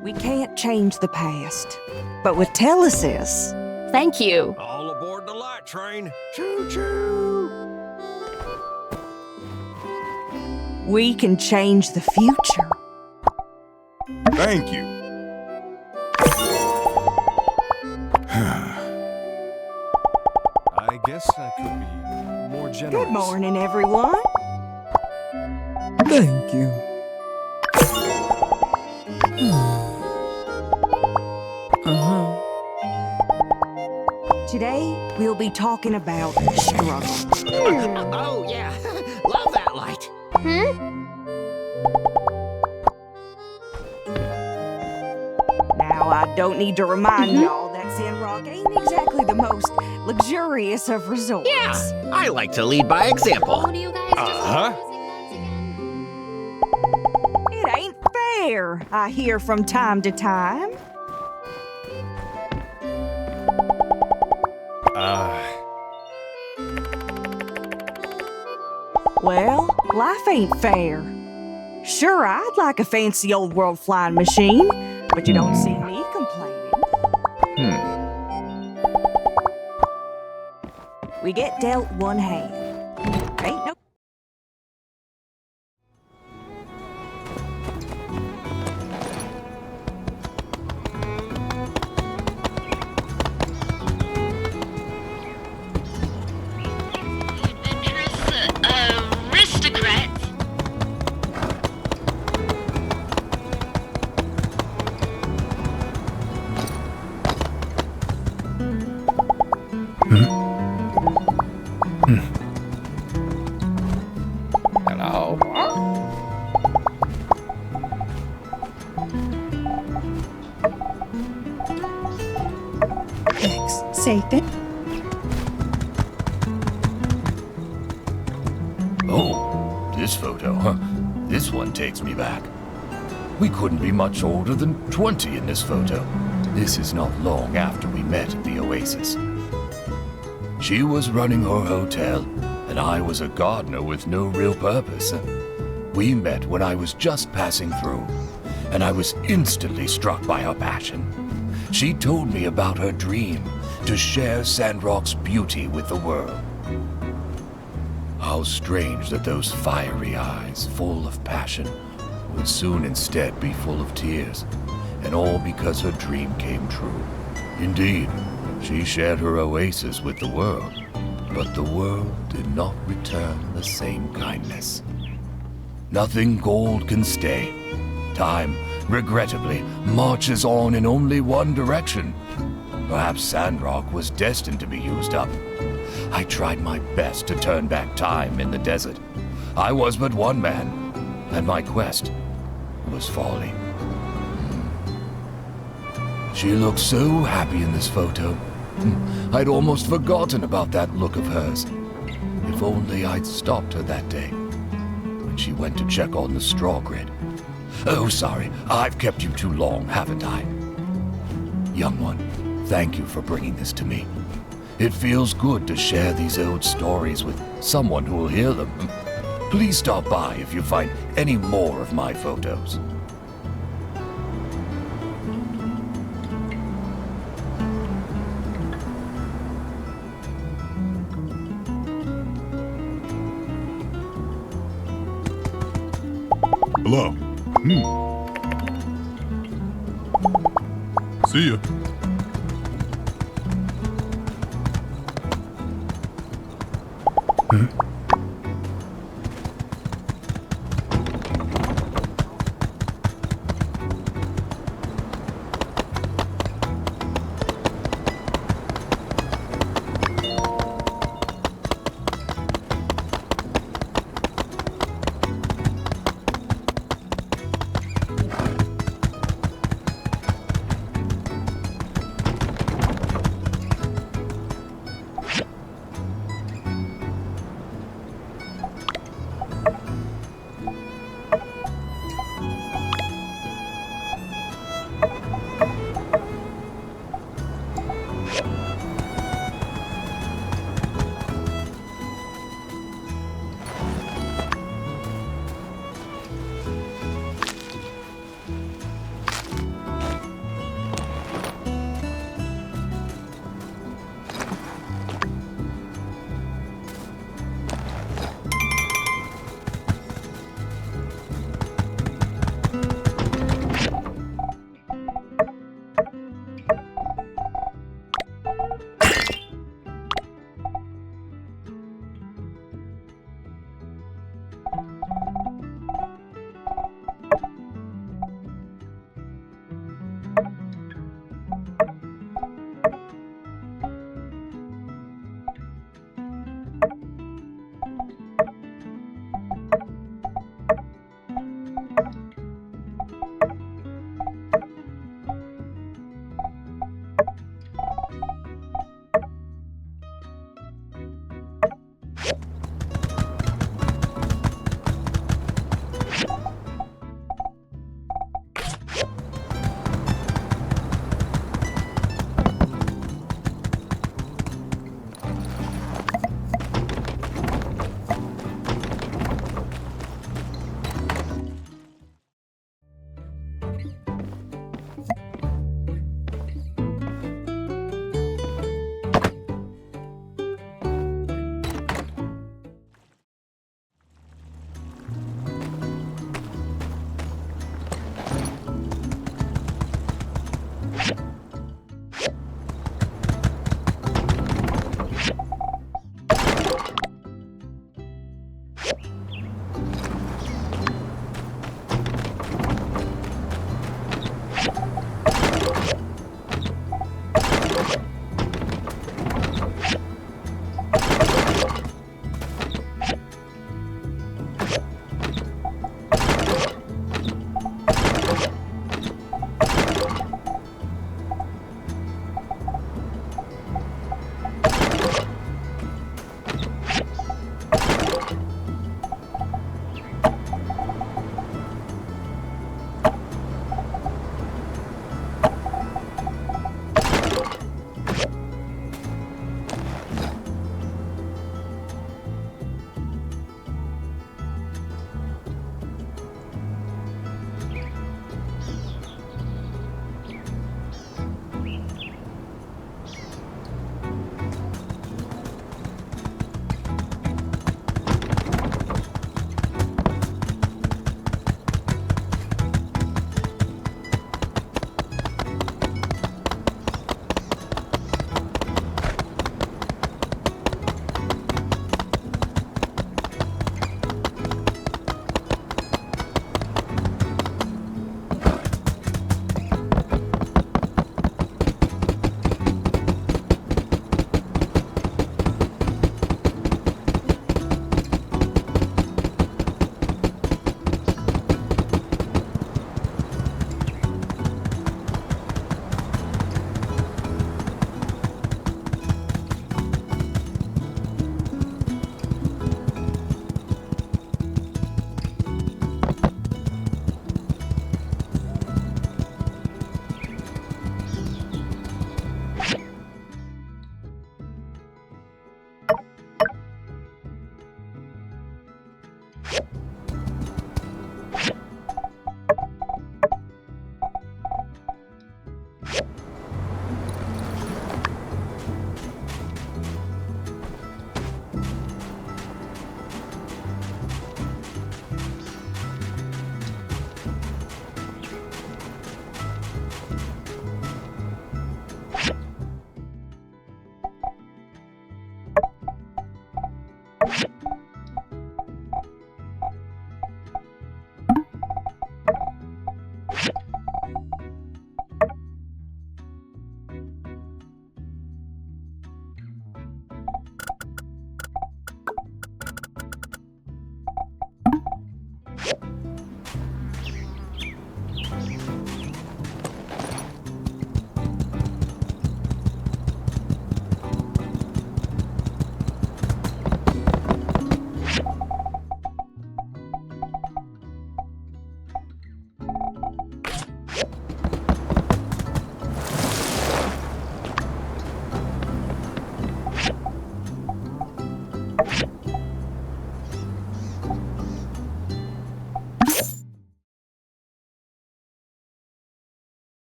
We can't change the past, but with Telesis, Thank you. All aboard the light train. Choo-choo! we can change the future. Thank you. I guess I could be more generous. Good morning, everyone. Thank you. Today, we'll be talking about struggle. Oh, yeah. Love that light. Now, I don't need to remind y'all that Sandrock ain't exactly the most luxurious of resorts. Yeah, I like to lead by example. What do you guys just It ain't fair, I hear from time to time. Well, life ain't fair. Sure, I'd like a fancy old world flying machine, but you don't see me complaining. We get dealt one hand. Ain't no. text. Say thank. Oh, this photo, huh? This one takes me back. We couldn't be much older than 20 in this photo. This is not long after we met at the Oasis. She was running her hotel, and I was a gardener with no real purpose. We met when I was just passing through, and I was instantly struck by her passion. She told me about her dream to share Sandrock's beauty with the world. How strange that those fiery eyes, full of passion, would soon instead be full of tears, and all because her dream came true. Indeed, she shared her oasis with the world, but the world did not return the same kindness. Nothing gold can stay. Time, regrettably, marches on in only one direction. Perhaps Sandrock was destined to be used up. I tried my best to turn back time in the desert. I was but one man, and my quest was folly. She looked so happy in this photo. I'd almost forgotten about that look of hers. If only I'd stopped her that day when she went to check on the straw grid. Oh, sorry, I've kept you too long, haven't I? Young one, thank you for bringing this to me. It feels good to share these old stories with someone who will hear them. Please stop by if you find any more of my photos. Hello. See ya.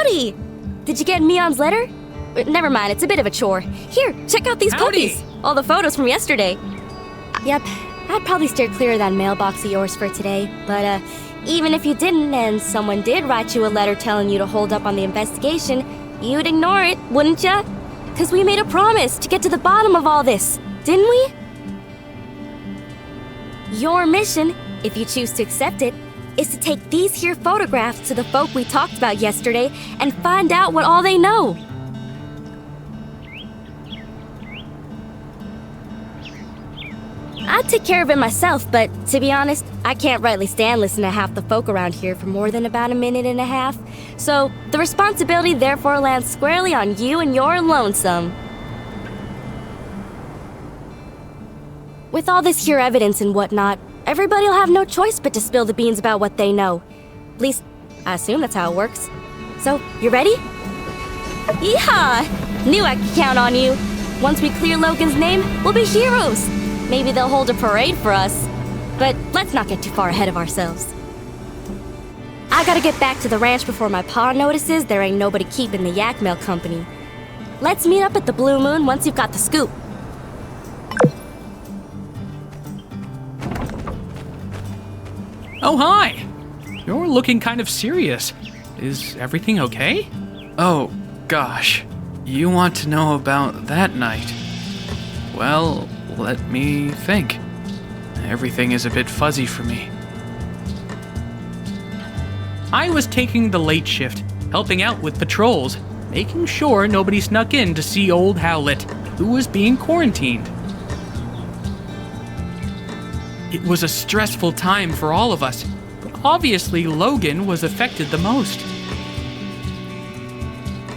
Howdy! Did you get Mion's letter? Never mind, it's a bit of a chore. Here, check out these Howdy. puppies. All the photos from yesterday. Yep, I'd probably steer clear of that mailbox of yours for today. But, even if you didn't and someone did write you a letter telling you to hold up on the investigation, you'd ignore it, wouldn't ya? 'Cause we made a promise to get to the bottom of all this, didn't we? Your mission, if you choose to accept it, is to take these here photographs to the folk we talked about yesterday and find out what all they know. I'd take care of it myself, but to be honest, I can't rightly stand listening to half the folk around here for more than about a minute and a half. So the responsibility therefore lands squarely on you and your lonesome. With all this here evidence and whatnot, everybody'll have no choice but to spill the beans about what they know. At least, I assume that's how it works. So, you ready? Yeehaw! Knew I could count on you. Once we clear Logan's name, we'll be heroes. Maybe they'll hold a parade for us. But let's not get too far ahead of ourselves. I gotta get back to the ranch before my pa notices there ain't nobody keeping the yak mail company. Let's meet up at the Blue Moon once you've got the scoop. Oh, hi! You're looking kind of serious. Is everything okay? Oh, gosh. You want to know about that night? Well, let me think. Everything is a bit fuzzy for me. I was taking the late shift, helping out with patrols, making sure nobody snuck in to see old Howlett, who was being quarantined. It was a stressful time for all of us, but obviously Logan was affected the most.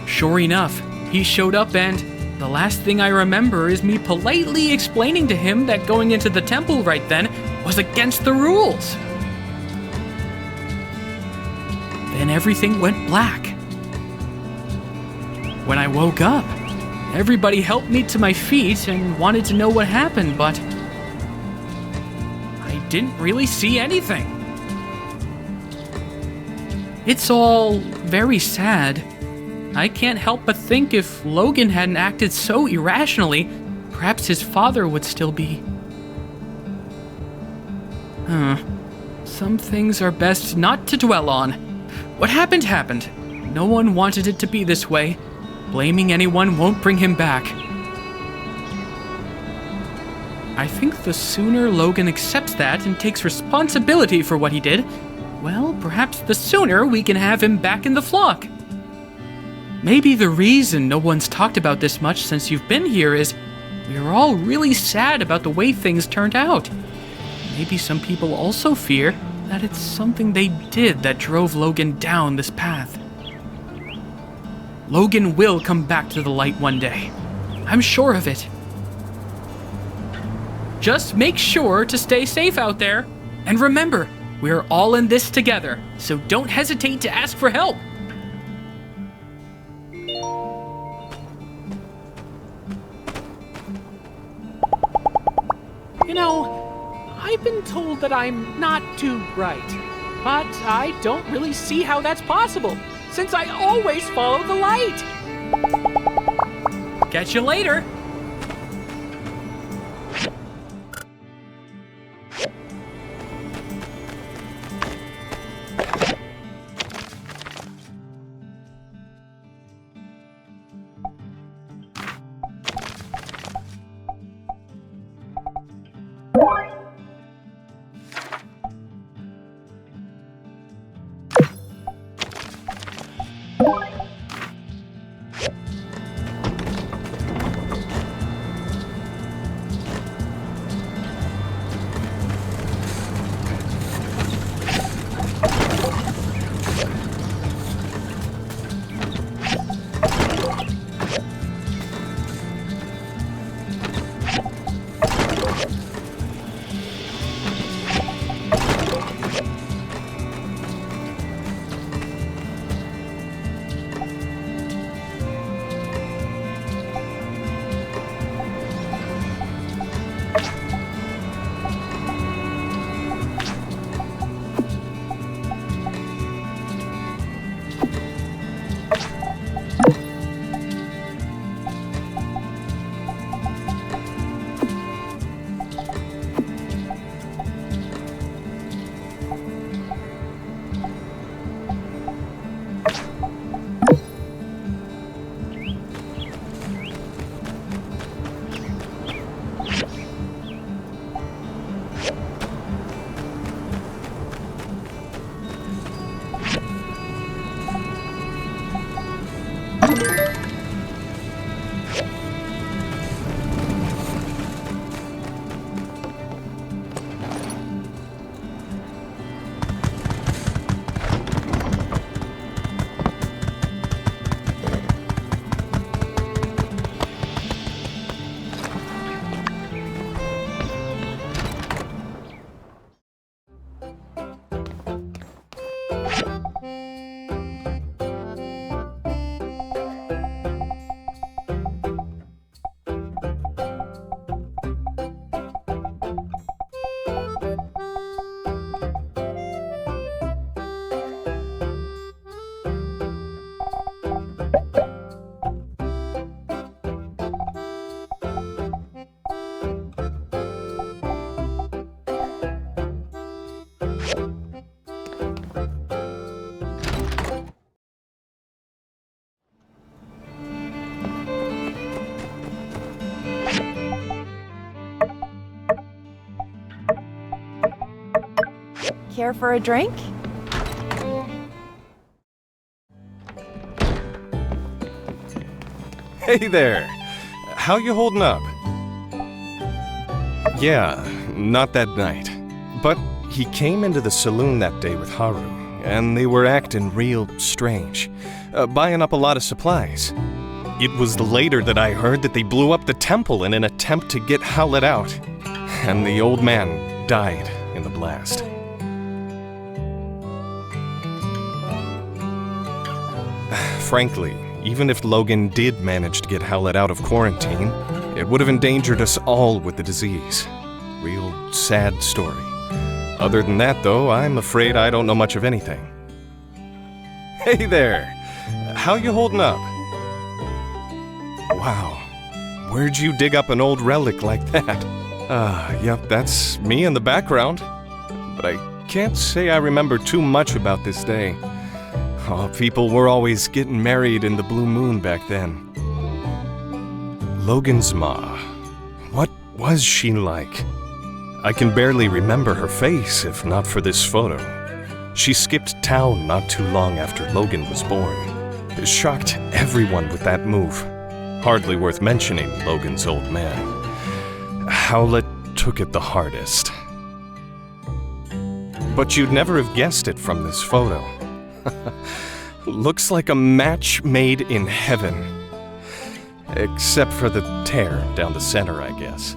Sure enough, he showed up and the last thing I remember is me politely explaining to him that going into the temple right then was against the rules. Then everything went black. When I woke up, everybody helped me to my feet and wanted to know what happened, but I didn't really see anything. It's all very sad. I can't help but think if Logan hadn't acted so irrationally, perhaps his father would still be. Some things are best not to dwell on. What happened happened. No one wanted it to be this way. Blaming anyone won't bring him back. I think the sooner Logan accepts that and takes responsibility for what he did, well, perhaps the sooner we can have him back in the flock. Maybe the reason no one's talked about this much since you've been here is we're all really sad about the way things turned out. Maybe some people also fear that it's something they did that drove Logan down this path. Logan will come back to the light one day. I'm sure of it. Just make sure to stay safe out there. And remember, we're all in this together, so don't hesitate to ask for help. You know, I've been told that I'm not too bright, but I don't really see how that's possible, since I always follow the light. Catch you later. Care for a drink? Hey there! How you holding up? Yeah, not that night. But he came into the saloon that day with Haru, and they were acting real strange, buying up a lot of supplies. It was later that I heard that they blew up the temple in an attempt to get Howlett out, and the old man died in the blast. Frankly, even if Logan did manage to get Howlett out of quarantine, it would have endangered us all with the disease. Real sad story. Other than that, though, I'm afraid I don't know much of anything. Hey there! How you holding up? Wow. Where'd you dig up an old relic like that? Yep, that's me in the background. But I can't say I remember too much about this day. Oh, people were always getting married in the blue moon back then. Logan's ma. What was she like? I can barely remember her face if not for this photo. She skipped town not too long after Logan was born. It shocked everyone with that move. Hardly worth mentioning Logan's old man. Howlett took it the hardest. But you'd never have guessed it from this photo. Looks like a match made in heaven. Except for the tear down the center, I guess.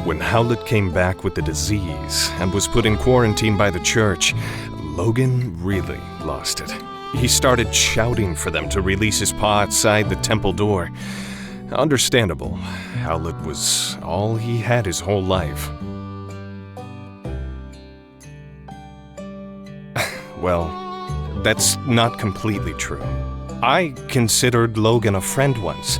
When Howlett came back with the disease and was put in quarantine by the church, Logan really lost it. He started shouting for them to release his paw outside the temple door. Understandable. Howlett was all he had his whole life. Well, that's not completely true. I considered Logan a friend once.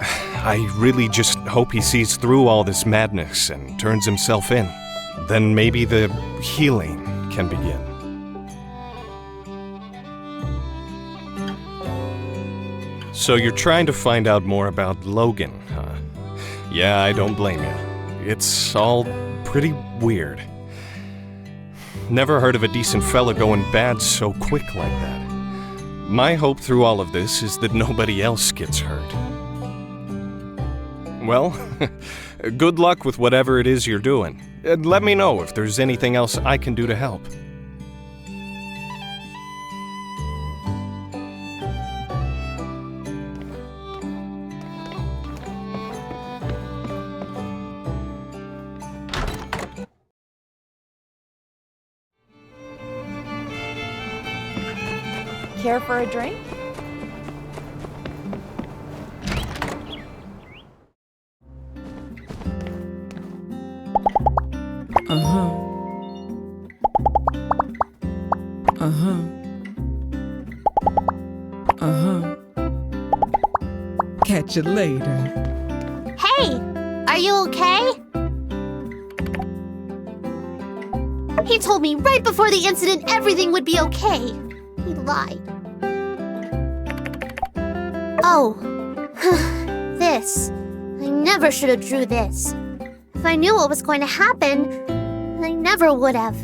I really just hope he sees through all this madness and turns himself in. Then maybe the healing can begin. So you're trying to find out more about Logan, huh? Yeah, I don't blame you. It's all pretty weird. Never heard of a decent fella going bad so quick like that. My hope through all of this is that nobody else gets hurt. Well, good luck with whatever it is you're doing. And let me know if there's anything else I can do to help. Care for a drink? Catch you later. Hey! Are you okay? He told me right before the incident everything would be okay. He lied. Oh. This. I never should have drew this. If I knew what was going to happen, I never would have.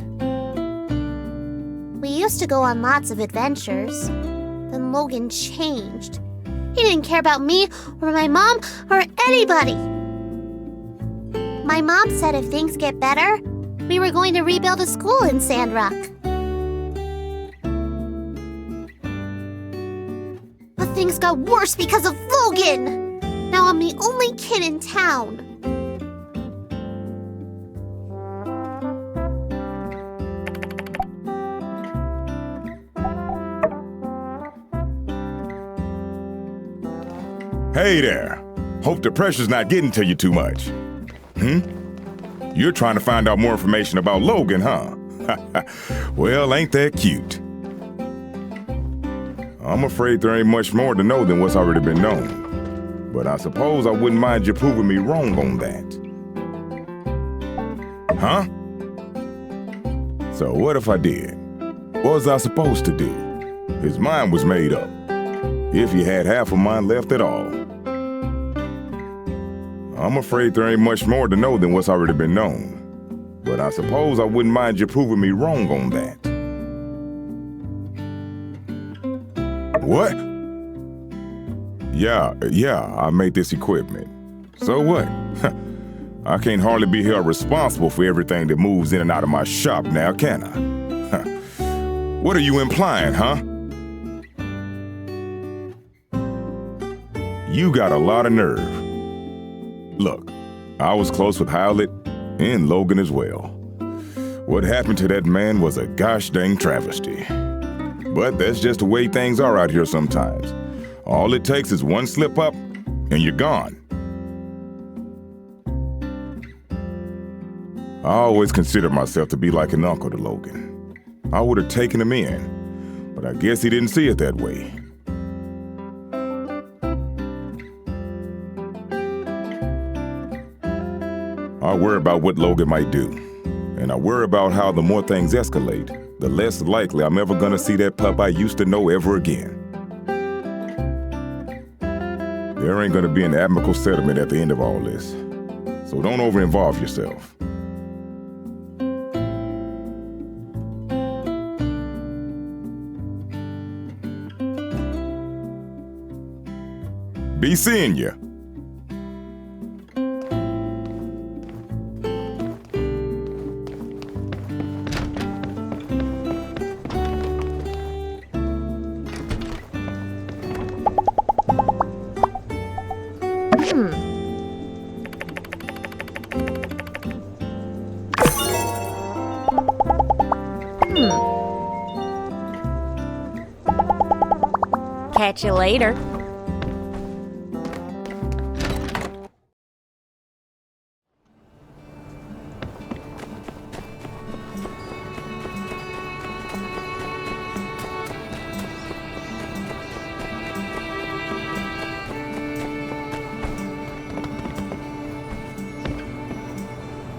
We used to go on lots of adventures. Then Logan changed. He didn't care about me or my mom or anybody. My mom said if things get better, we were going to rebuild a school in Sandrock. But things got worse because of Logan! Now I'm the only kid in town. Hey there. Hope the pressure's not getting to you too much. You're trying to find out more information about Logan, huh? Well, ain't that cute? I'm afraid there ain't much more to know than what's already been known. But I suppose I wouldn't mind you proving me wrong on that. Huh? So what if I did? What was I supposed to do? His mind was made up. If he had half a mind left at all. I'm afraid there ain't much more to know than what's already been known. but I suppose I wouldn't mind you proving me wrong on that. What? Yeah, I made this equipment. So what? I can't hardly be held responsible for everything that moves in and out of my shop now, can I? What are you implying, huh? You got a lot of nerve. Look, I was close with Howlett and Logan as well. What happened to that man was a gosh dang travesty. But that's just the way things are out here sometimes. All it takes is one slip up, and you're gone. I always considered myself to be like an uncle to Logan. I would have taken him in, but I guess he didn't see it that way. I worry about what Logan might do, and I worry about how the more things escalate, the less likely I'm ever gonna see that pup I used to know ever again. There ain't gonna be an amicable settlement at the end of all this, so don't over-involve yourself. Be seeing ya. Catch you later.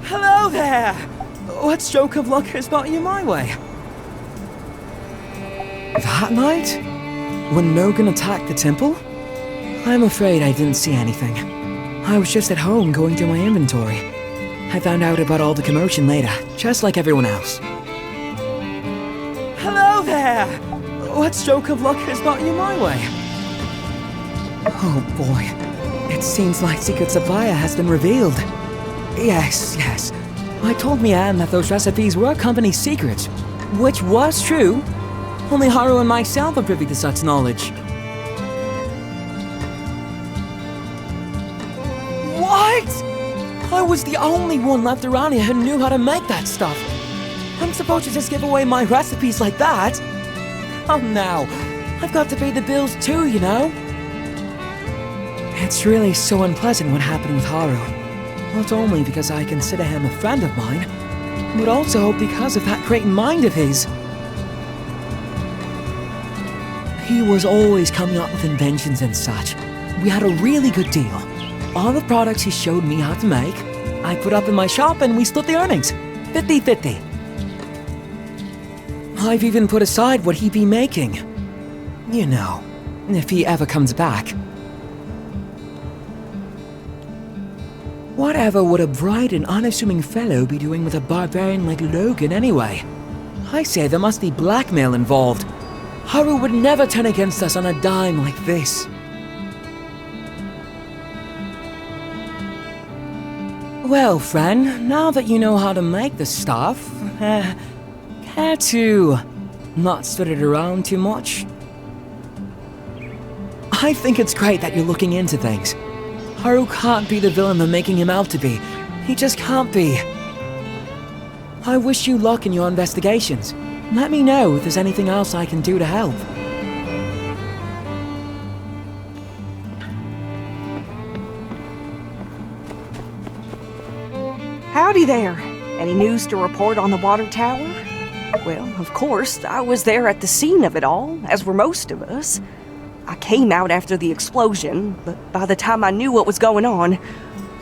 Hello there! What stroke of luck has brought you my way? That night? When Logan attacked the temple? I'm afraid I didn't see anything. I was just at home going through my inventory. I found out about all the commotion later, just like everyone else. Hello there! What stroke of luck has brought you my way? Oh boy, it seems like Secret Supplier has been revealed. Yes. I told Mian that those recipes were company secrets, which was true. Only Haru and myself are privy to such knowledge. What? I was the only one left around here who knew how to make that stuff. I'm supposed to just give away my recipes like that? Oh no, I've got to pay the bills too, you know? It's really so unpleasant what happened with Haru. Not only because I consider him a friend of mine, but also because of that great mind of his. He was always coming up with inventions and such. We had a really good deal. All the products he showed me how to make, I put up in my shop and we split the earnings. 50-50. I've even put aside what he'd be making. You know, if he ever comes back. Whatever would a bright and unassuming fellow be doing with a barbarian like Logan anyway? I say there must be blackmail involved. Haru would never turn against us on a dime like this. Well, friend, now that you know how to make the stuff, care to not spread it around too much? I think it's great that you're looking into things. Haru can't be the villain they're making him out to be. He just can't be. I wish you luck in your investigations. Let me know if there's anything else I can do to help. Howdy there. Any news to report on the water tower? Well, of course, I was there at the scene of it all, as were most of us. I came out after the explosion, but by the time I knew what was going on,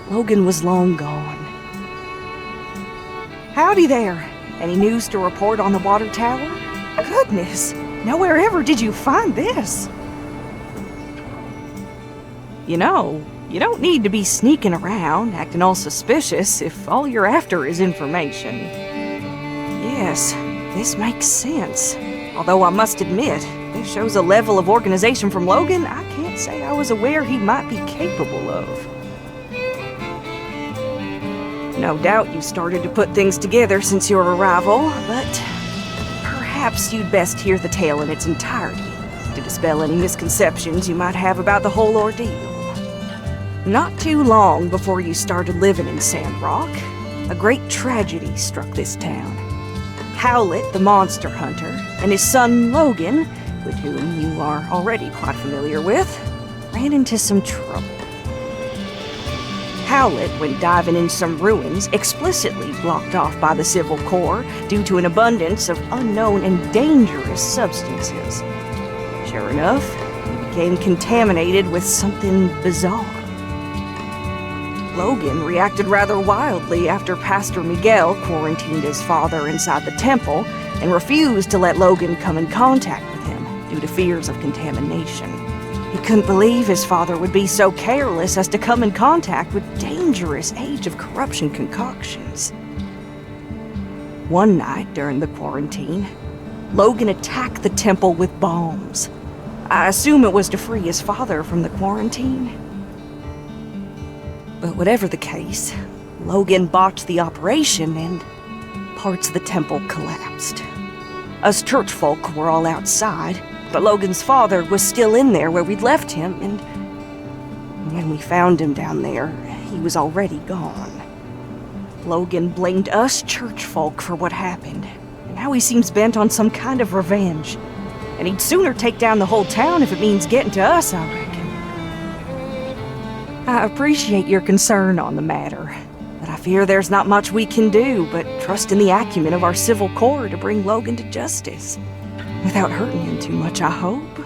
Logan was long gone. Howdy there. Any news to report on the water tower? Goodness, nowhere ever did you find this. You know, You don't need to be sneaking around, acting all suspicious if all you're after is information. Yes, this makes sense. Although I must admit, this shows a level of organization from Logan I can't say I was aware he might be capable of. No doubt you started to put things together since your arrival, but perhaps you'd best hear the tale in its entirety to dispel any misconceptions you might have about the whole ordeal. Not too long before you started living in Sandrock, a great tragedy struck this town. Howlett, the monster hunter, and his son Logan, with whom you are already quite familiar with, ran into some trouble. Howlett, when diving in some ruins, explicitly blocked off by the Civil Corps due to an abundance of unknown and dangerous substances. Sure enough, he became contaminated with something bizarre. Logan reacted rather wildly after Pastor Miguel quarantined his father inside the temple and refused to let Logan come in contact with him due to fears of contamination. He couldn't believe his father would be so careless as to come in contact with dangerous Age of Corruption concoctions. One night during the quarantine, Logan attacked the temple with bombs. I assume it was to free his father from the quarantine. But whatever the case, Logan botched the operation and parts of the temple collapsed. Us church folk were all outside, but Logan's father was still in there where we'd left him, and when we found him down there, he was already gone. Logan blamed us church folk for what happened. Now he seems bent on some kind of revenge, and he'd sooner take down the whole town if it means getting to us, I reckon. I appreciate your concern on the matter, but I fear there's not much we can do but trust in the acumen of our Civil Corps to bring Logan to justice. Without hurting him too much, I hope.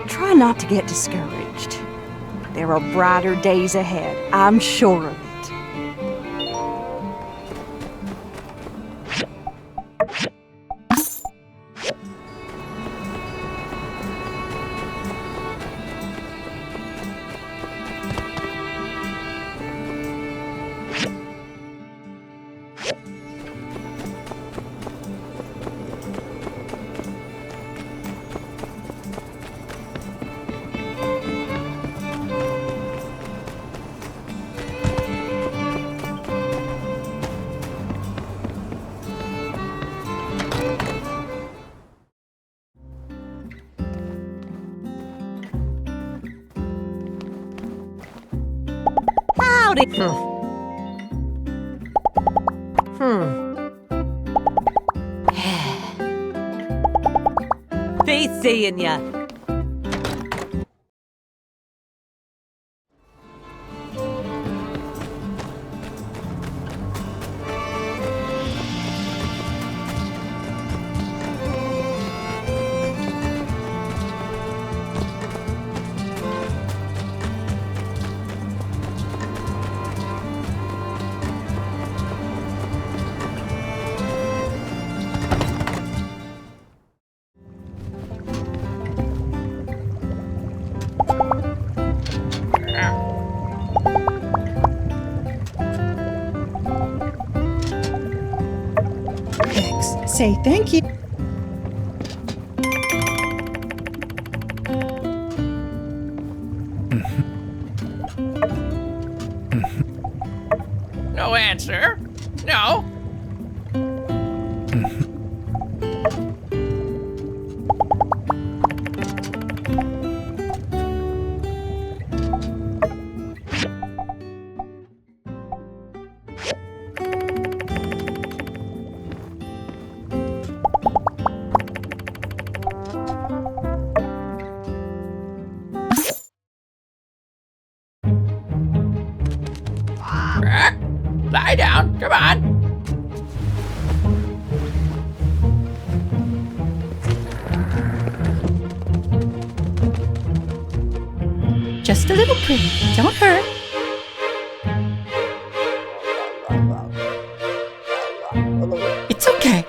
Try not to get discouraged. There are brighter days ahead, I'm sure of it. Howdy. Be seeing ya. Say thank you. No answer? No? Lie down, come on. Just a little pretty. Don't hurt. It's okay.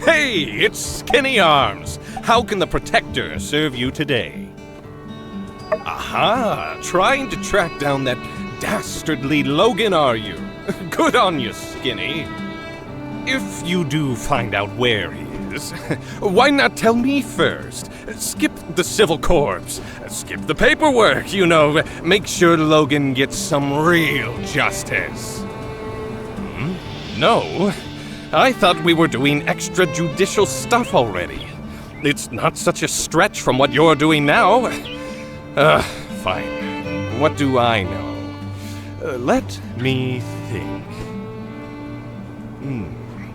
Hey, it's Skinny Arms. How can the Protector serve you today? Aha! Trying to track down that dastardly Logan, are you? Good on you, Skinny. If you do find out where he is, why not tell me first? Skip the civil corps. Skip the paperwork, you know. Make sure Logan gets some real justice. No? I thought we were doing extrajudicial stuff already. It's not such a stretch from what you're doing now. Fine. What do I know? Let me think.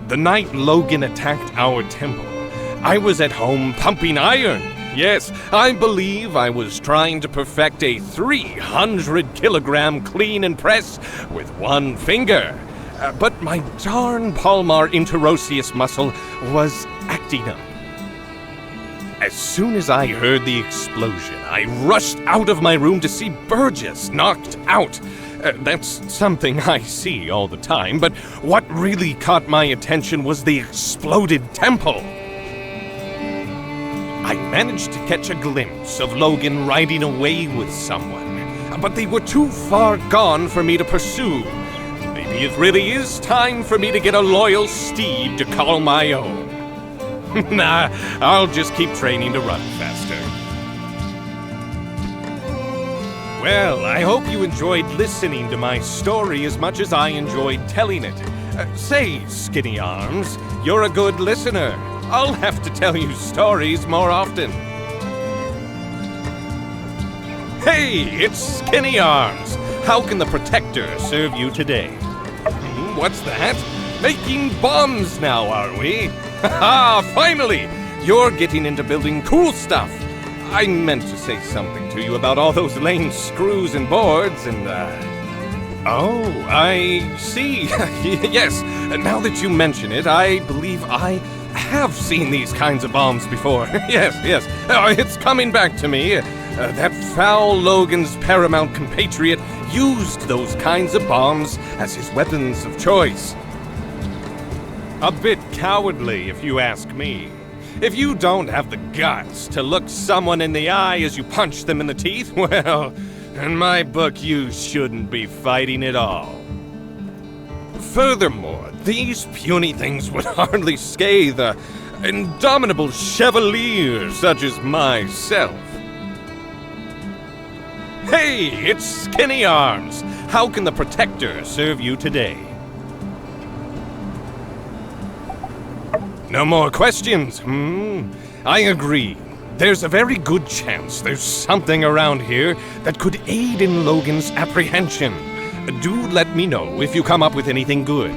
The night Logan attacked our temple, I was at home pumping iron. Yes, I believe I was trying to perfect a 300-kilogram clean and press with one finger. But my darn palmar interosseous muscle was acting up. As soon as I heard the explosion, I rushed out of my room to see Burgess knocked out. That's something I see all the time, but what really caught my attention was the exploded temple. I managed to catch a glimpse of Logan riding away with someone, but they were too far gone for me to pursue. Maybe it really is time for me to get a loyal steed to call my own. Nah, I'll just keep training to run faster. Well, I hope you enjoyed listening to my story as much as I enjoyed telling it. Say, Skinny Arms, you're a good listener. I'll have to tell you stories more often. Hey, it's Skinny Arms. How can the Protector serve you today? What's that? Making bombs now, are we? Haha, finally! You're getting into building cool stuff. I meant to say something to you about all those lame screws and boards and, Oh, I see. Yes, now that you mention it, I believe I have seen these kinds of bombs before. Yes. It's coming back to me. That foul Logan's paramount compatriot used those kinds of bombs as his weapons of choice. A bit cowardly, if you ask me. If you don't have the guts to look someone in the eye as you punch them in the teeth, well, in my book, you shouldn't be fighting at all. Furthermore, these puny things would hardly scathe an indomitable chevalier such as myself. Hey, it's Skinny Arms. How can the Protector serve you today? No more questions, I agree. There's a very good chance there's something around here that could aid in Logan's apprehension. Do let me know if you come up with anything good.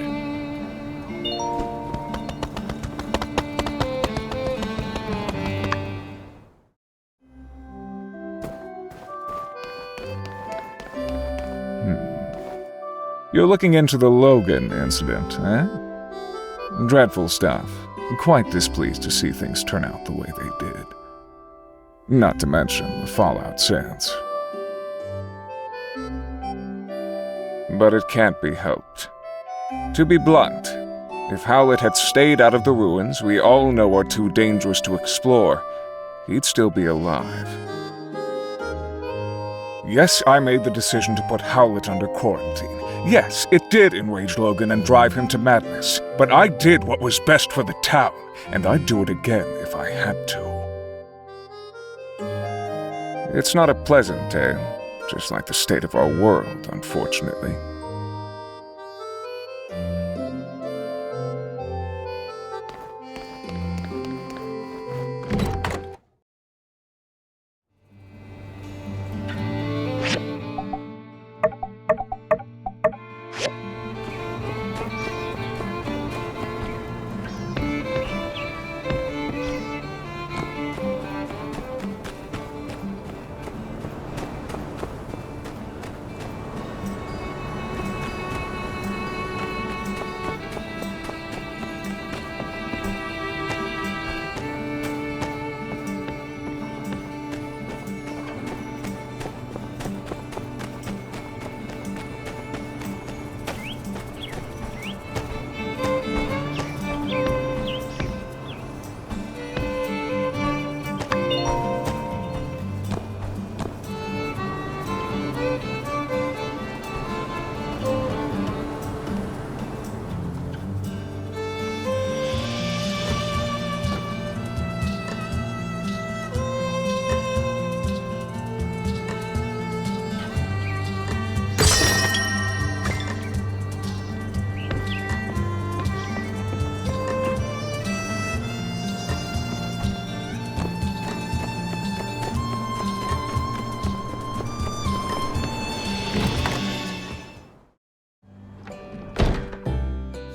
You're looking into the Logan incident, eh? Dreadful stuff. Quite displeased to see things turn out the way they did. Not to mention the fallout since. But it can't be helped. To be blunt, if Howlett had stayed out of the ruins we all know are too dangerous to explore, he'd still be alive. Yes, I made the decision to put Howlett under quarantine. Yes, it did enrage Logan and drive him to madness, but I did what was best for the town, and I'd do it again if I had to. It's not a pleasant tale, just like the state of our world, unfortunately.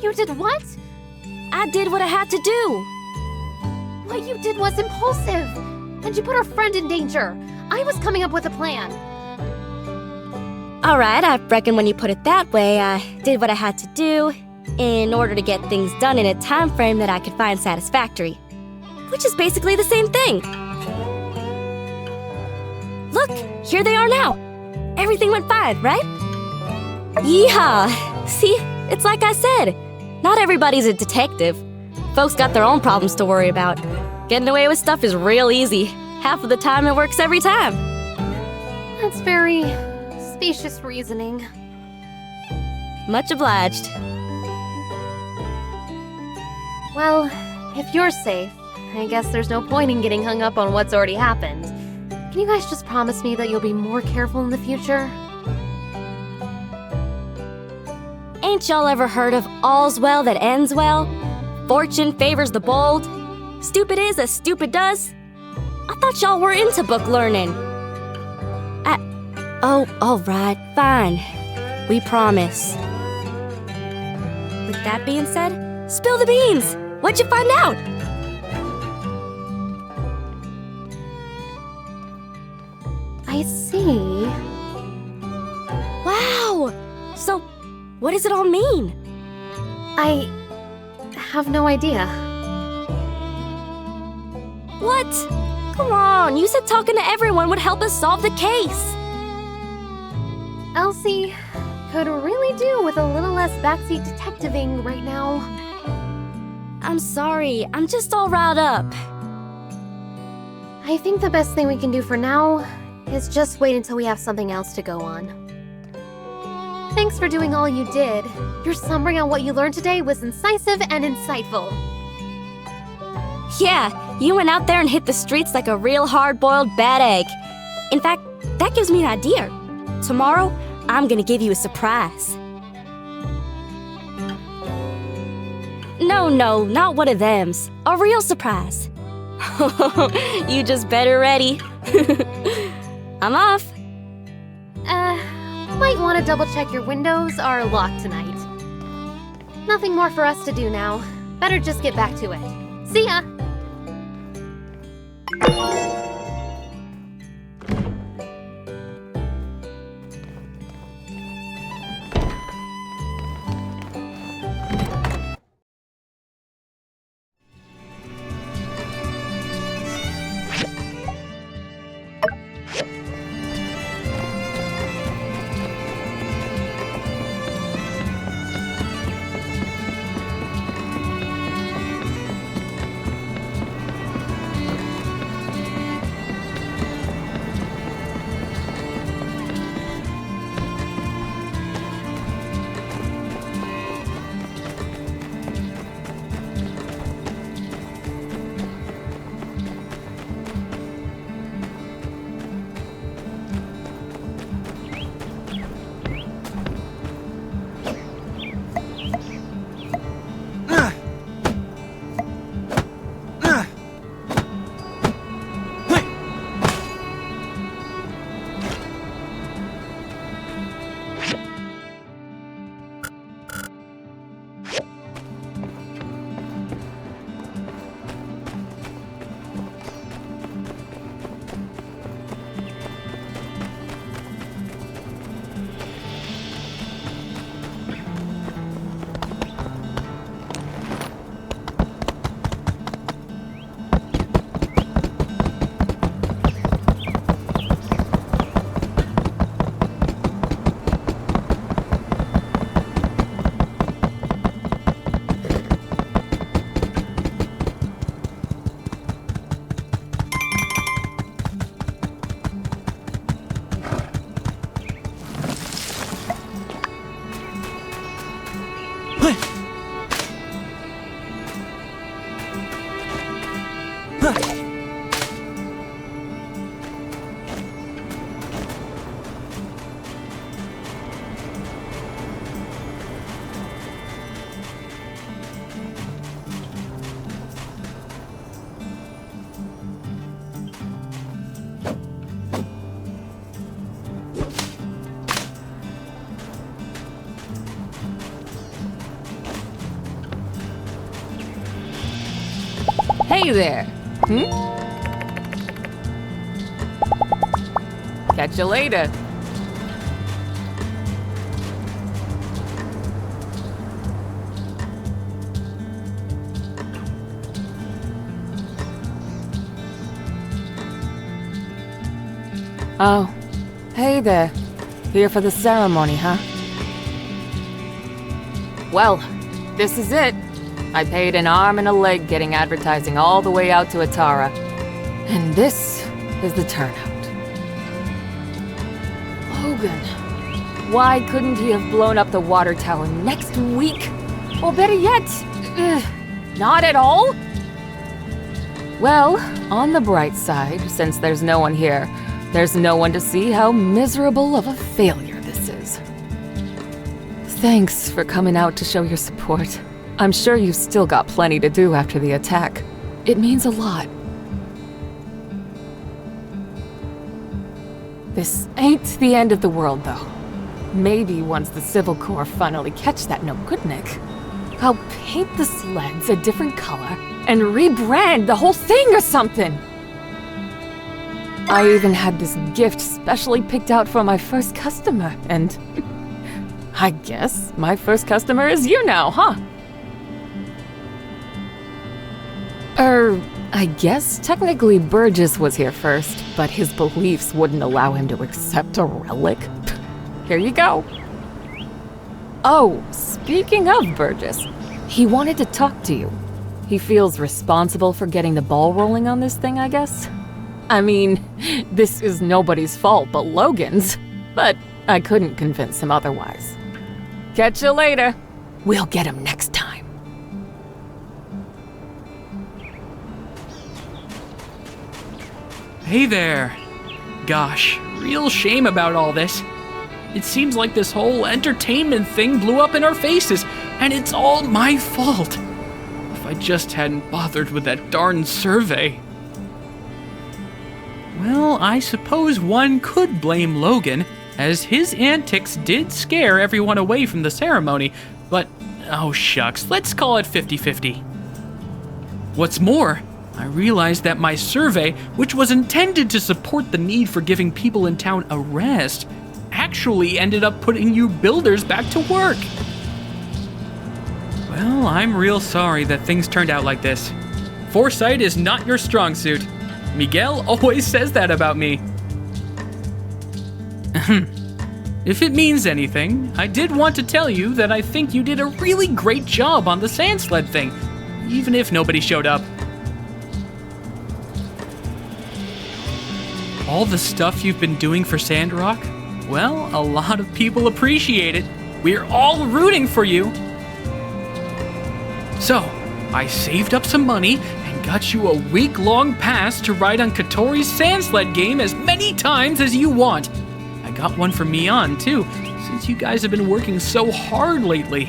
You did what? I did what I had to do. What you did was impulsive. And you put our friend in danger. I was coming up with a plan. Alright, I reckon when you put it that way, I did what I had to do in order to get things done in a time frame that I could find satisfactory. Which is basically the same thing. Look, here they are now. Everything went fine, right? Yeehaw! See, it's like I said. Not everybody's a detective. Folks got their own problems to worry about. Getting away with stuff is real easy. Half of the time it works every time. That's very specious reasoning. Much obliged. Well, if you're safe, I guess there's no point in getting hung up on what's already happened. Can you guys just promise me that you'll be more careful in the future? Ain't y'all ever heard of all's well that ends well? Fortune favors the bold. Stupid is as stupid does. I thought y'all were into book learning. Oh, alright, fine. We promise. With that being said, spill the beans! What'd you find out? I see. Wow! So, what does it all mean? I have no idea. What? Come on, you said talking to everyone would help us solve the case. Elsie could really do with a little less backseat detectiving right now. I'm sorry, I'm just all riled up. I think the best thing we can do for now is just wait until we have something else to go on. Thanks for doing all you did. Your summary on what you learned today was incisive and insightful. Yeah, you went out there and hit the streets like a real hard-boiled bad egg. In fact, that gives me an idea. Tomorrow, I'm gonna give you a surprise. No, not one of thems. A real surprise. You just better ready. I'm off. Might want to double check your windows are locked tonight. Nothing more for us to do now. Better just get back to it. See ya! Hey there. Catch you later. Oh, hey there. Here for the ceremony, huh? Well, this is it. I paid an arm and a leg getting advertising all the way out to Atara. And this is the turnout. Logan, why couldn't he have blown up the water tower next week? Or better yet, not at all? Well, on the bright side, since there's no one here, there's no one to see how miserable of a failure this is. Thanks for coming out to show your support. I'm sure you've still got plenty to do after the attack. It means a lot. This ain't the end of the world, though. Maybe once the Civil Corps finally catch that no-good-nick, I'll paint the sleds a different color and rebrand the whole thing or something! I even had this gift specially picked out for my first customer, and I guess my first customer is you now, huh? I guess technically Burgess was here first, but his beliefs wouldn't allow him to accept a relic. Here you go. Oh, speaking of Burgess, he wanted to talk to you. He feels responsible for getting the ball rolling on this thing, I guess. I mean, this is nobody's fault but Logan's, but I couldn't convince him otherwise. Catch you later. We'll get him next time. Hey there. Gosh, real shame about all this. It seems like this whole entertainment thing blew up in our faces, and it's all my fault. If I just hadn't bothered with that darn survey. Well, I suppose one could blame Logan, as his antics did scare everyone away from the ceremony, but oh shucks, let's call it 50-50. What's more, I realized that my survey, which was intended to support the need for giving people in town a rest, actually ended up putting you builders back to work. Well, I'm real sorry that things turned out like this. Foresight is not your strong suit. Miguel always says that about me. If it means anything, I did want to tell you that I think you did a really great job on the sand sled thing, even if nobody showed up. All the stuff you've been doing for Sandrock, well, a lot of people appreciate it. We're all rooting for you. So, I saved up some money and got you a week-long pass to ride on Katori's sand sled game as many times as you want. I got one for Mian, too, since you guys have been working so hard lately.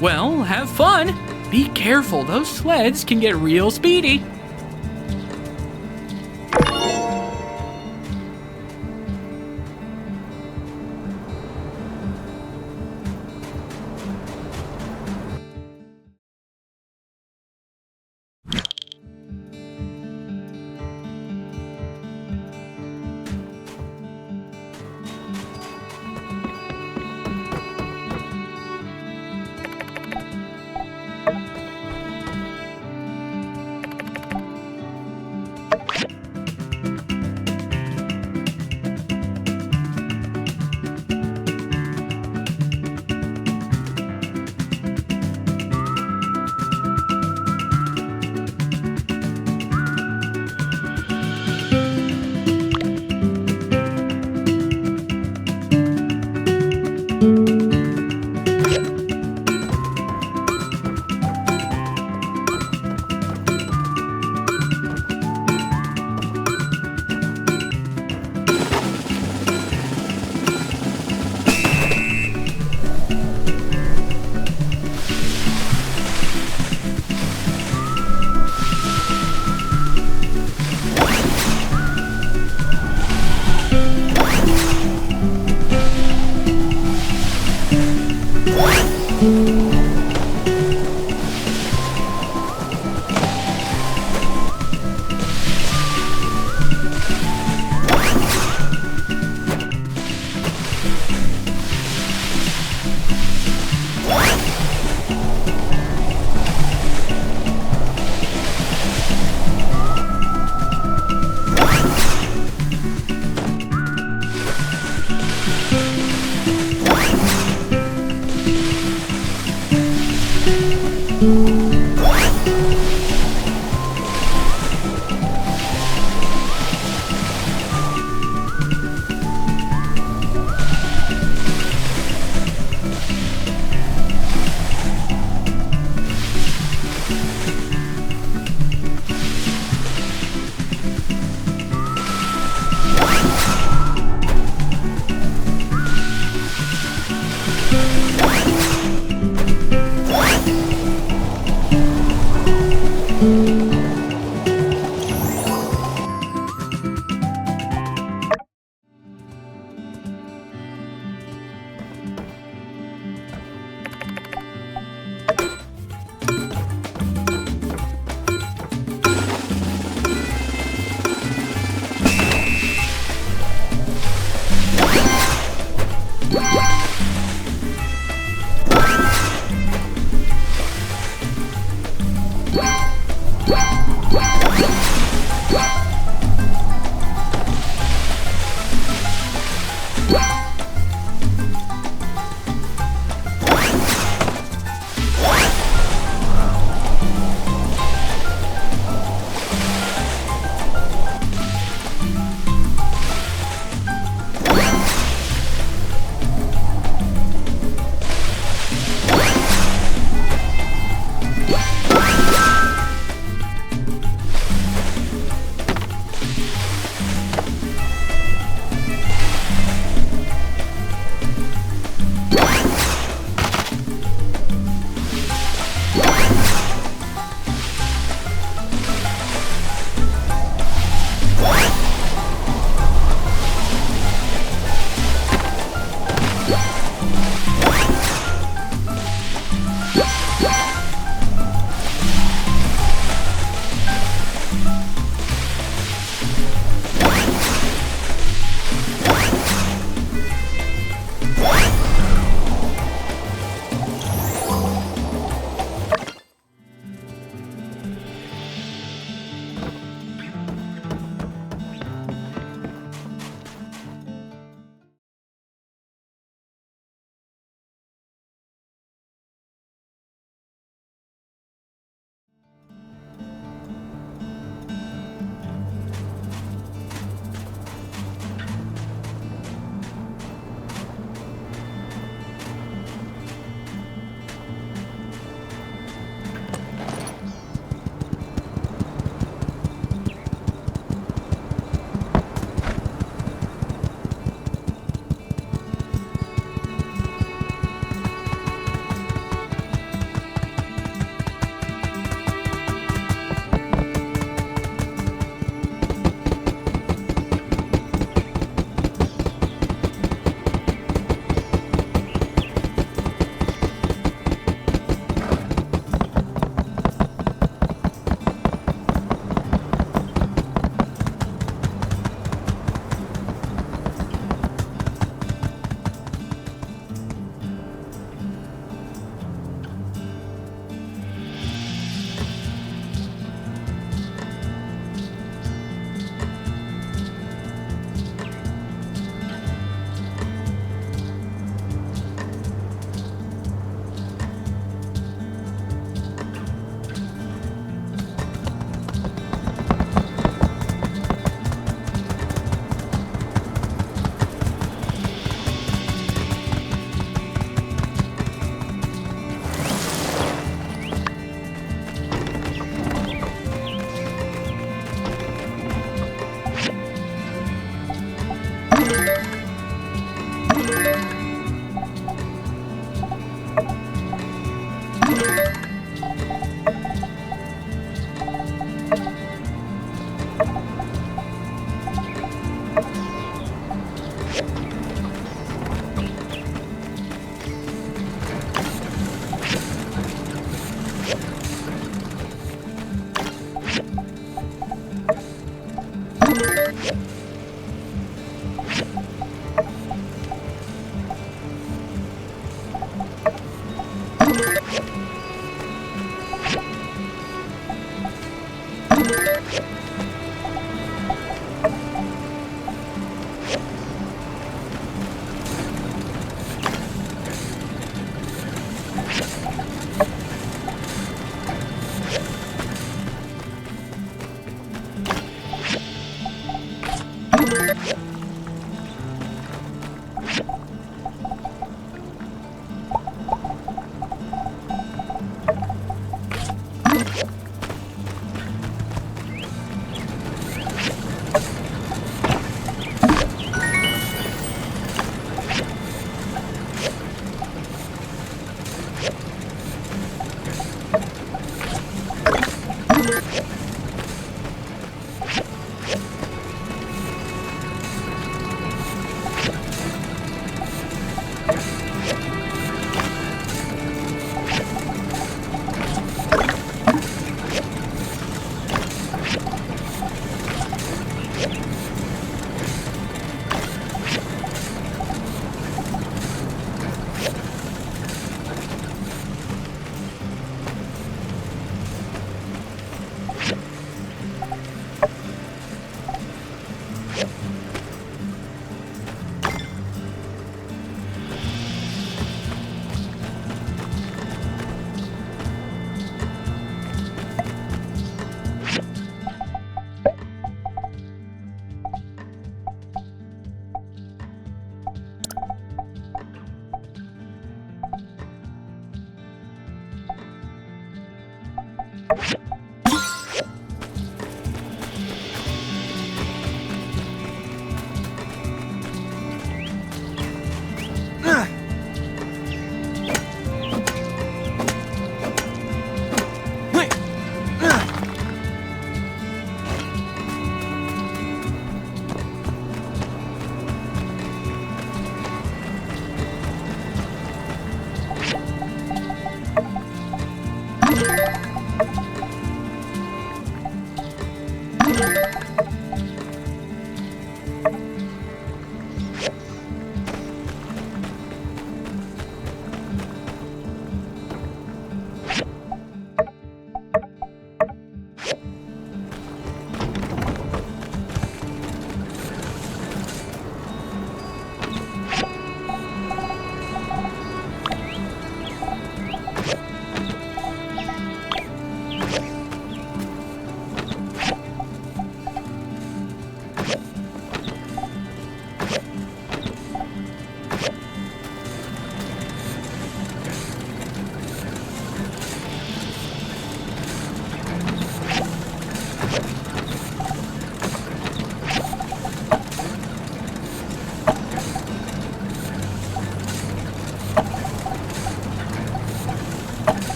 Well, have fun. Be careful, those sleds can get real speedy.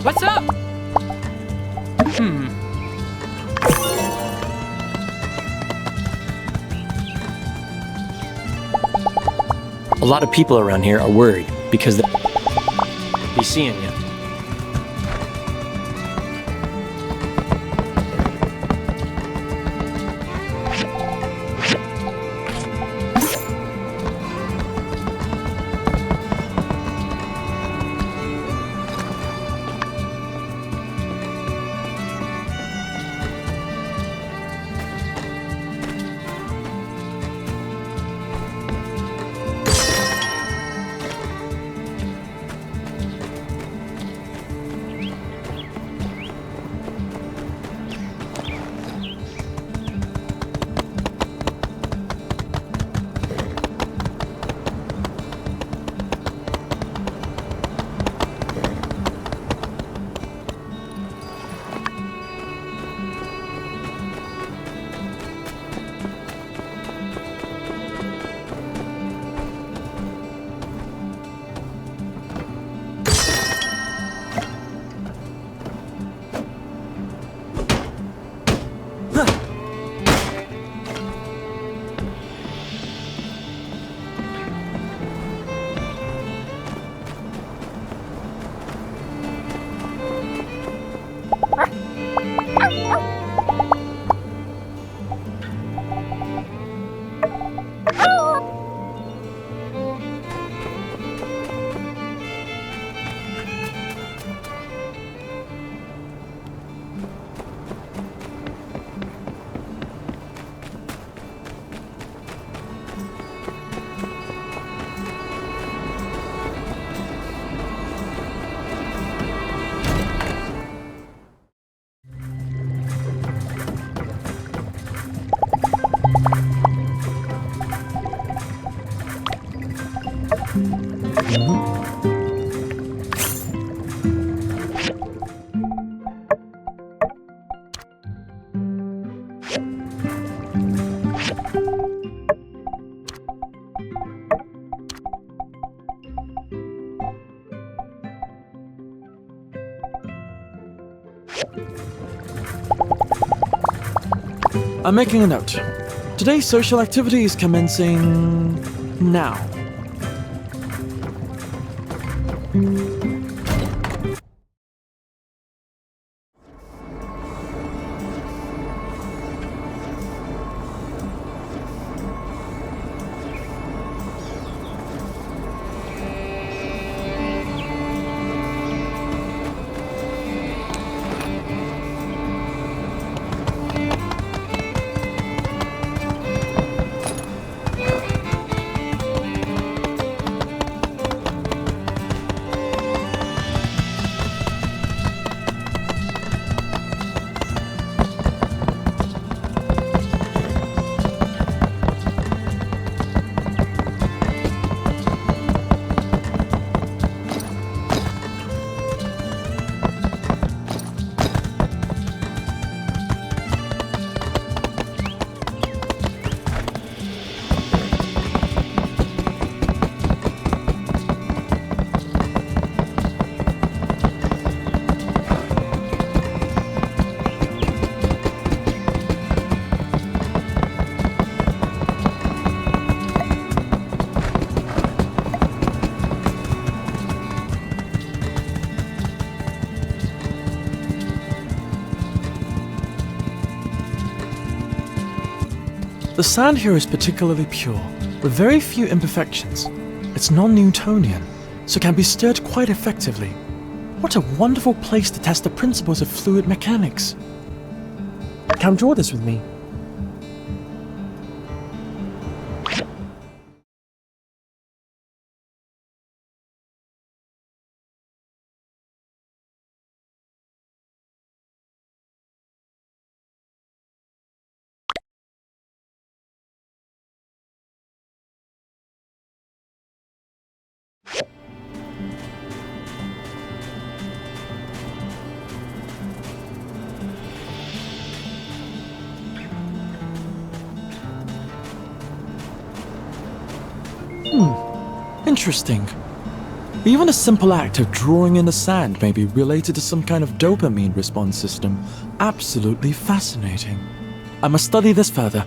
What's up? A lot of people around here are worried because they'll be seeing you. I'm making a note. Today's social activity is commencing now. The sand here is particularly pure, with very few imperfections. It's non-Newtonian, so can be stirred quite effectively. What a wonderful place to test the principles of fluid mechanics. Come draw this with me. Interesting. Even a simple act of drawing in the sand may be related to some kind of dopamine response system. Absolutely fascinating. I must study this further.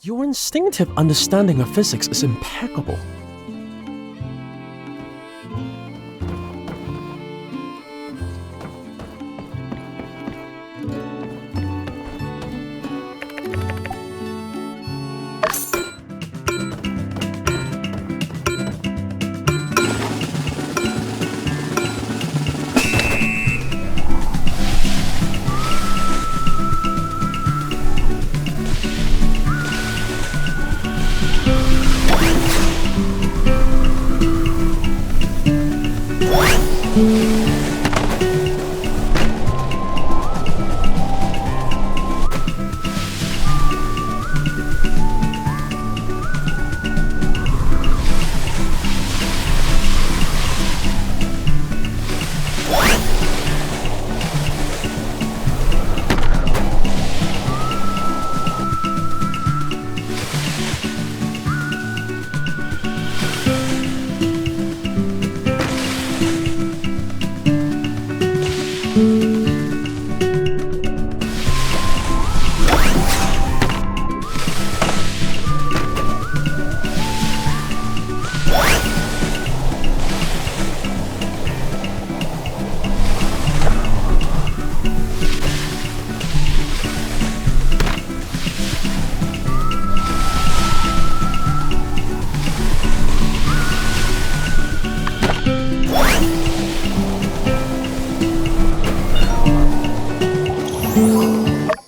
Your instinctive understanding of physics is impeccable.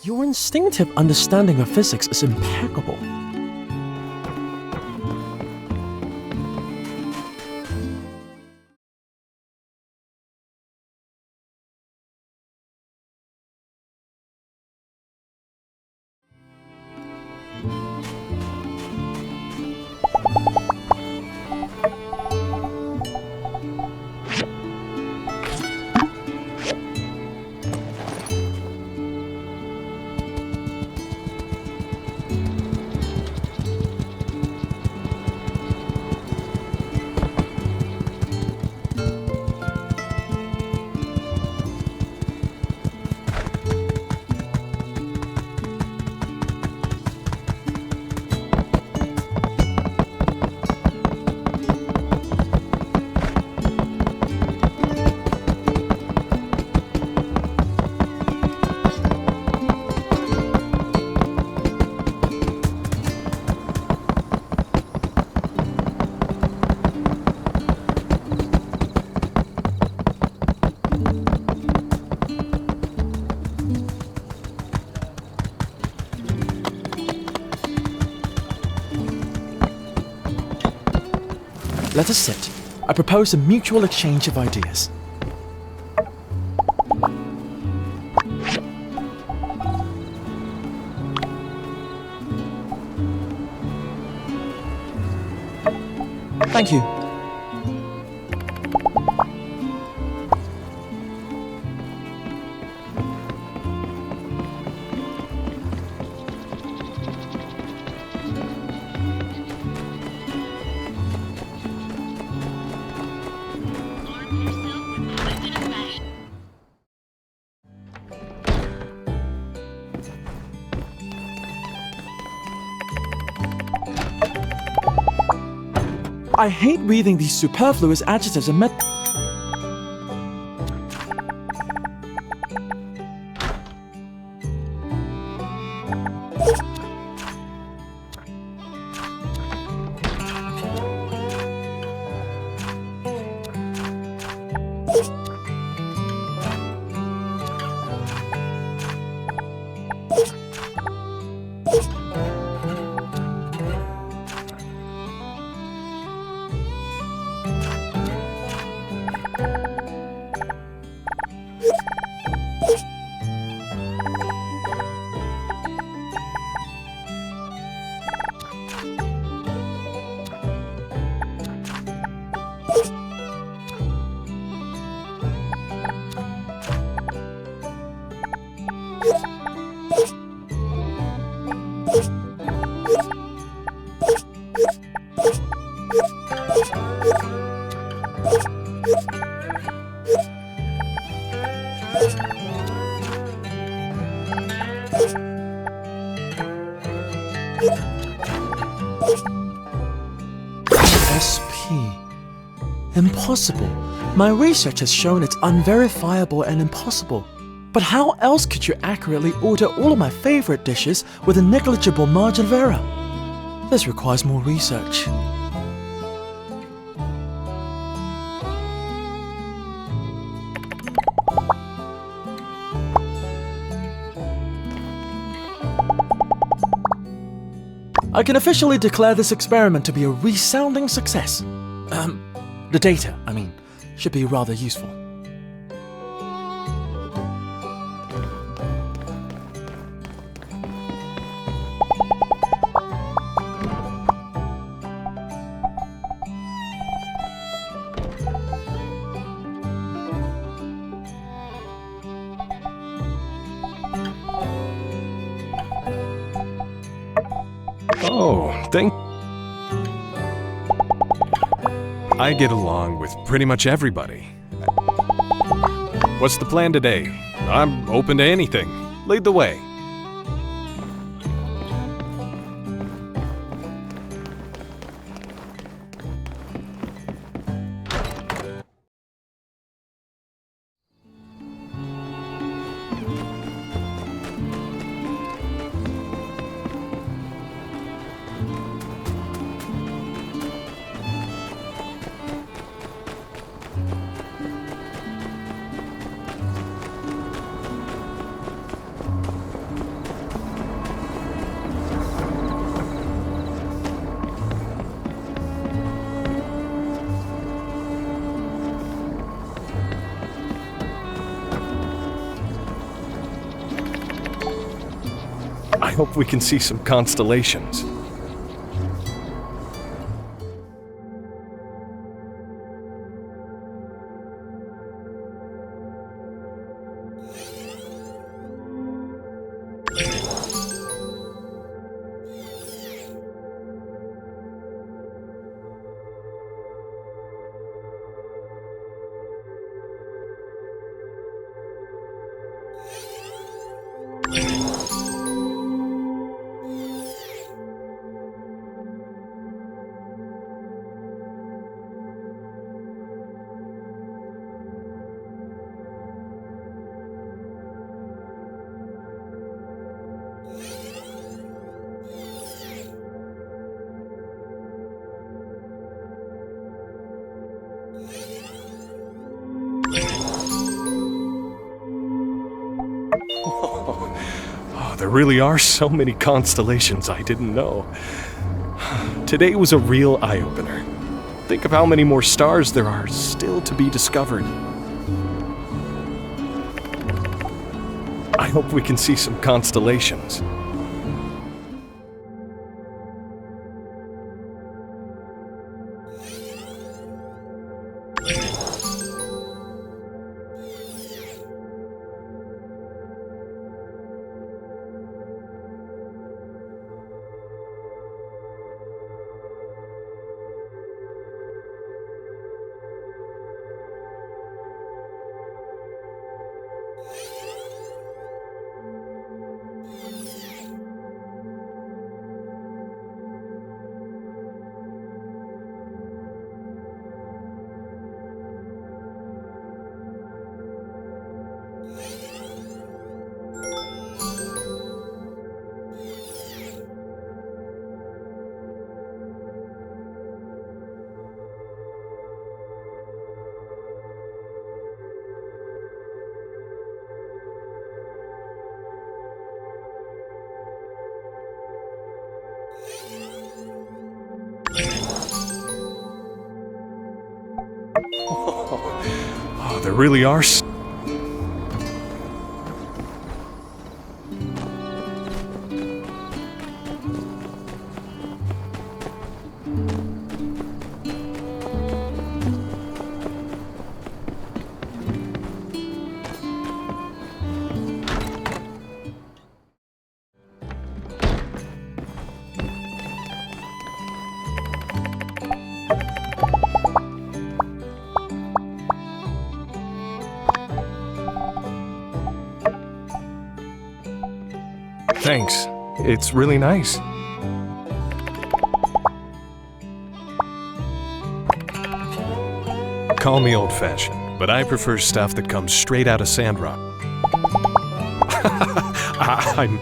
Your instinctive understanding of physics is impeccable. Let us sit. I propose a mutual exchange of ideas. Thank you. I hate reading these superfluous adjectives and SP. Impossible. My research has shown it's unverifiable and impossible. But how else could you accurately order all of my favorite dishes with a negligible margin of error? This requires more research. I can officially declare this experiment to be a resounding success. The data, I mean, should be rather useful. I get along with pretty much everybody. What's the plan today? I'm open to anything. Lead the way. I hope we can see some constellations. Oh, there really are so many constellations I didn't know. Today was a real eye-opener. Think of how many more stars there are still to be discovered. I hope we can see some constellations. Oh, there really are Thanks. It's really nice. Call me old-fashioned, but I prefer stuff that comes straight out of Sandrock. I'm...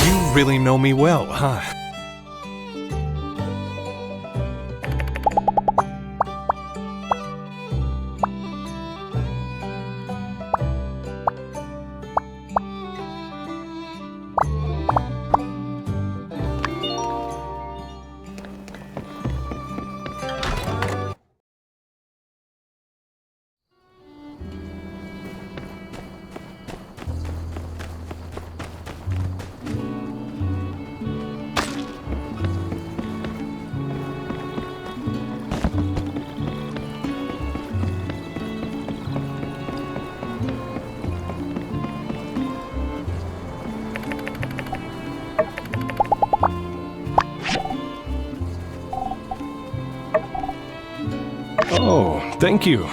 You really know me well, huh? Oh, thank you.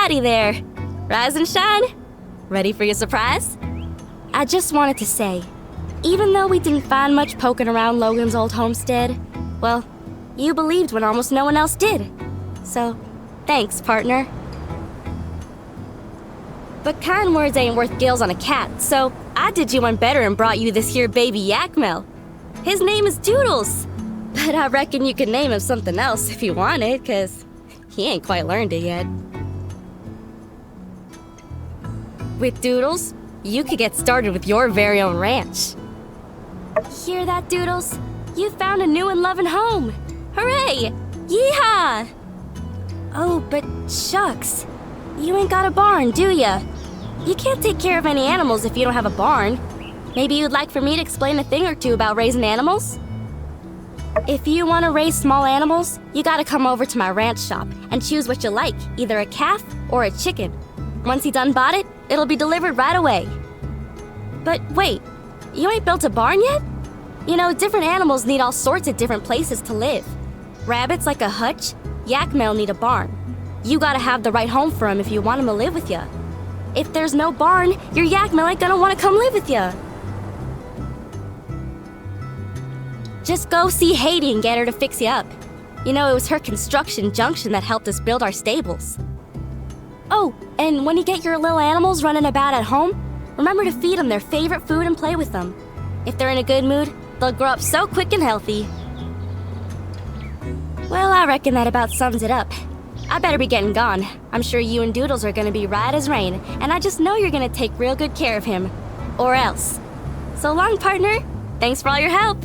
howdy there. Rise and shine? Ready for your surprise? I just wanted to say, even though we didn't find much poking around Logan's old homestead, well, you believed when almost no one else did. So, thanks, partner. But kind words ain't worth gills on a cat, so I did you one better and brought you this here baby Yakmel. His name is Doodles, but I reckon you could name him something else if you wanted, 'cause he ain't quite learned it yet. With Doodles, you could get started with your very own ranch. Hear that, Doodles? You found a new and loving home! Hooray! Yeehaw! Oh, but shucks. You ain't got a barn, do ya? You can't take care of any animals if you don't have a barn. Maybe you'd like for me to explain a thing or two about raising animals? If you want to raise small animals, you gotta come over to my ranch shop and choose what you like, either a calf or a chicken. Once you done bought it, it'll be delivered right away. But wait, you ain't built a barn yet? You know, different animals need all sorts of different places to live. Rabbits like a hutch, Yakmel need a barn. You gotta have the right home for him if you want him to live with ya. If there's no barn, your Yakmel ain't gonna wanna come live with ya. Just go see Haiti and get her to fix you up. You know, it was her construction junction that helped us build our stables. Oh, and when you get your little animals running about at home, remember to feed them their favorite food and play with them. If they're in a good mood, they'll grow up so quick and healthy. Well, I reckon that about sums it up. I better be getting gone. I'm sure you and Doodles are gonna be right as rain, and I just know you're gonna take real good care of him. Or else. So long, partner. Thanks for all your help.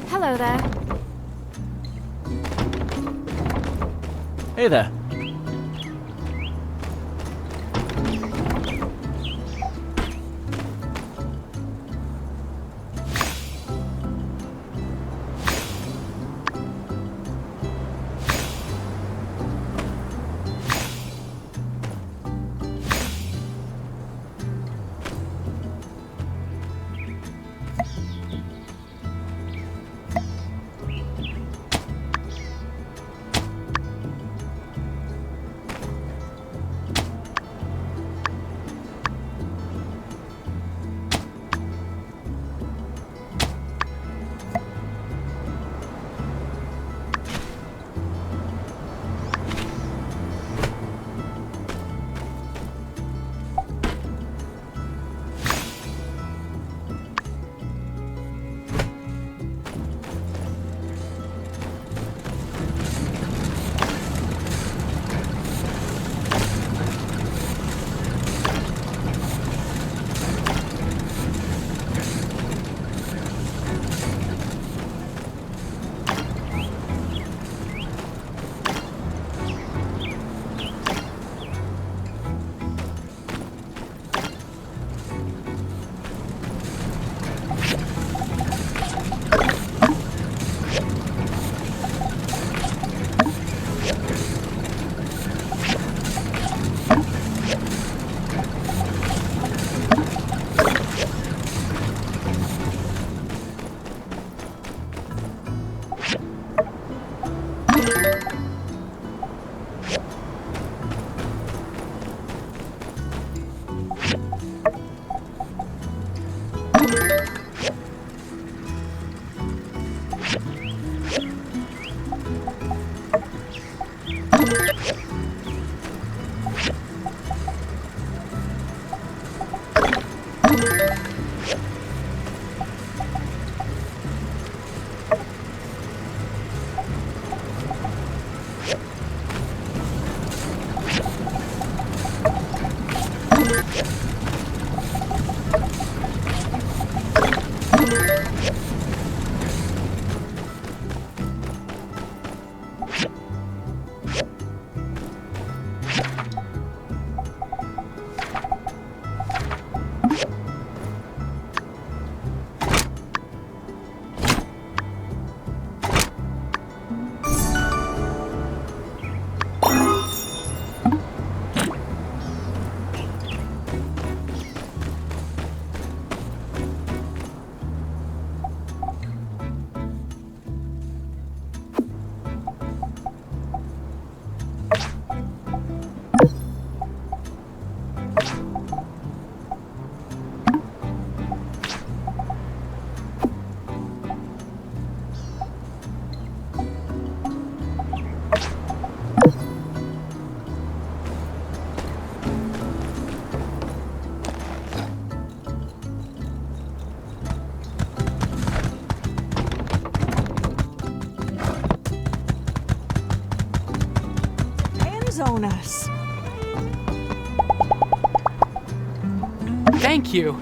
Hello there. Hey there. cruise on us. Thank you.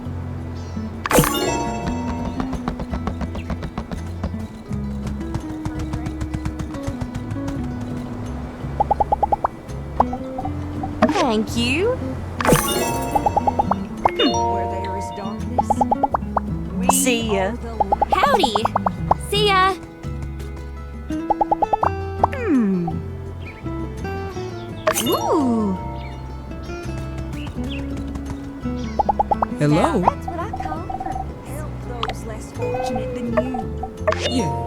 Thank you. Where there is darkness. See ya. Howdy. See ya. Ooh. Hello? That's what I call Help those less fortunate than you. Yeah.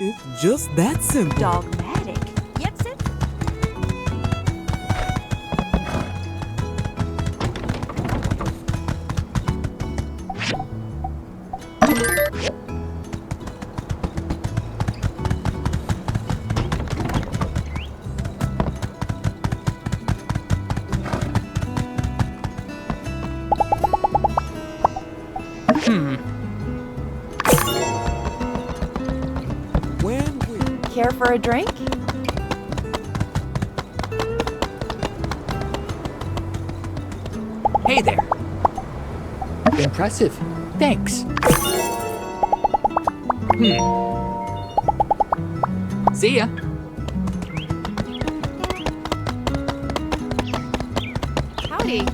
It's just that simple. Dogmatic. Yep, sir. Care for a drink? Hey there. Impressive. Thanks. See ya. Howdy.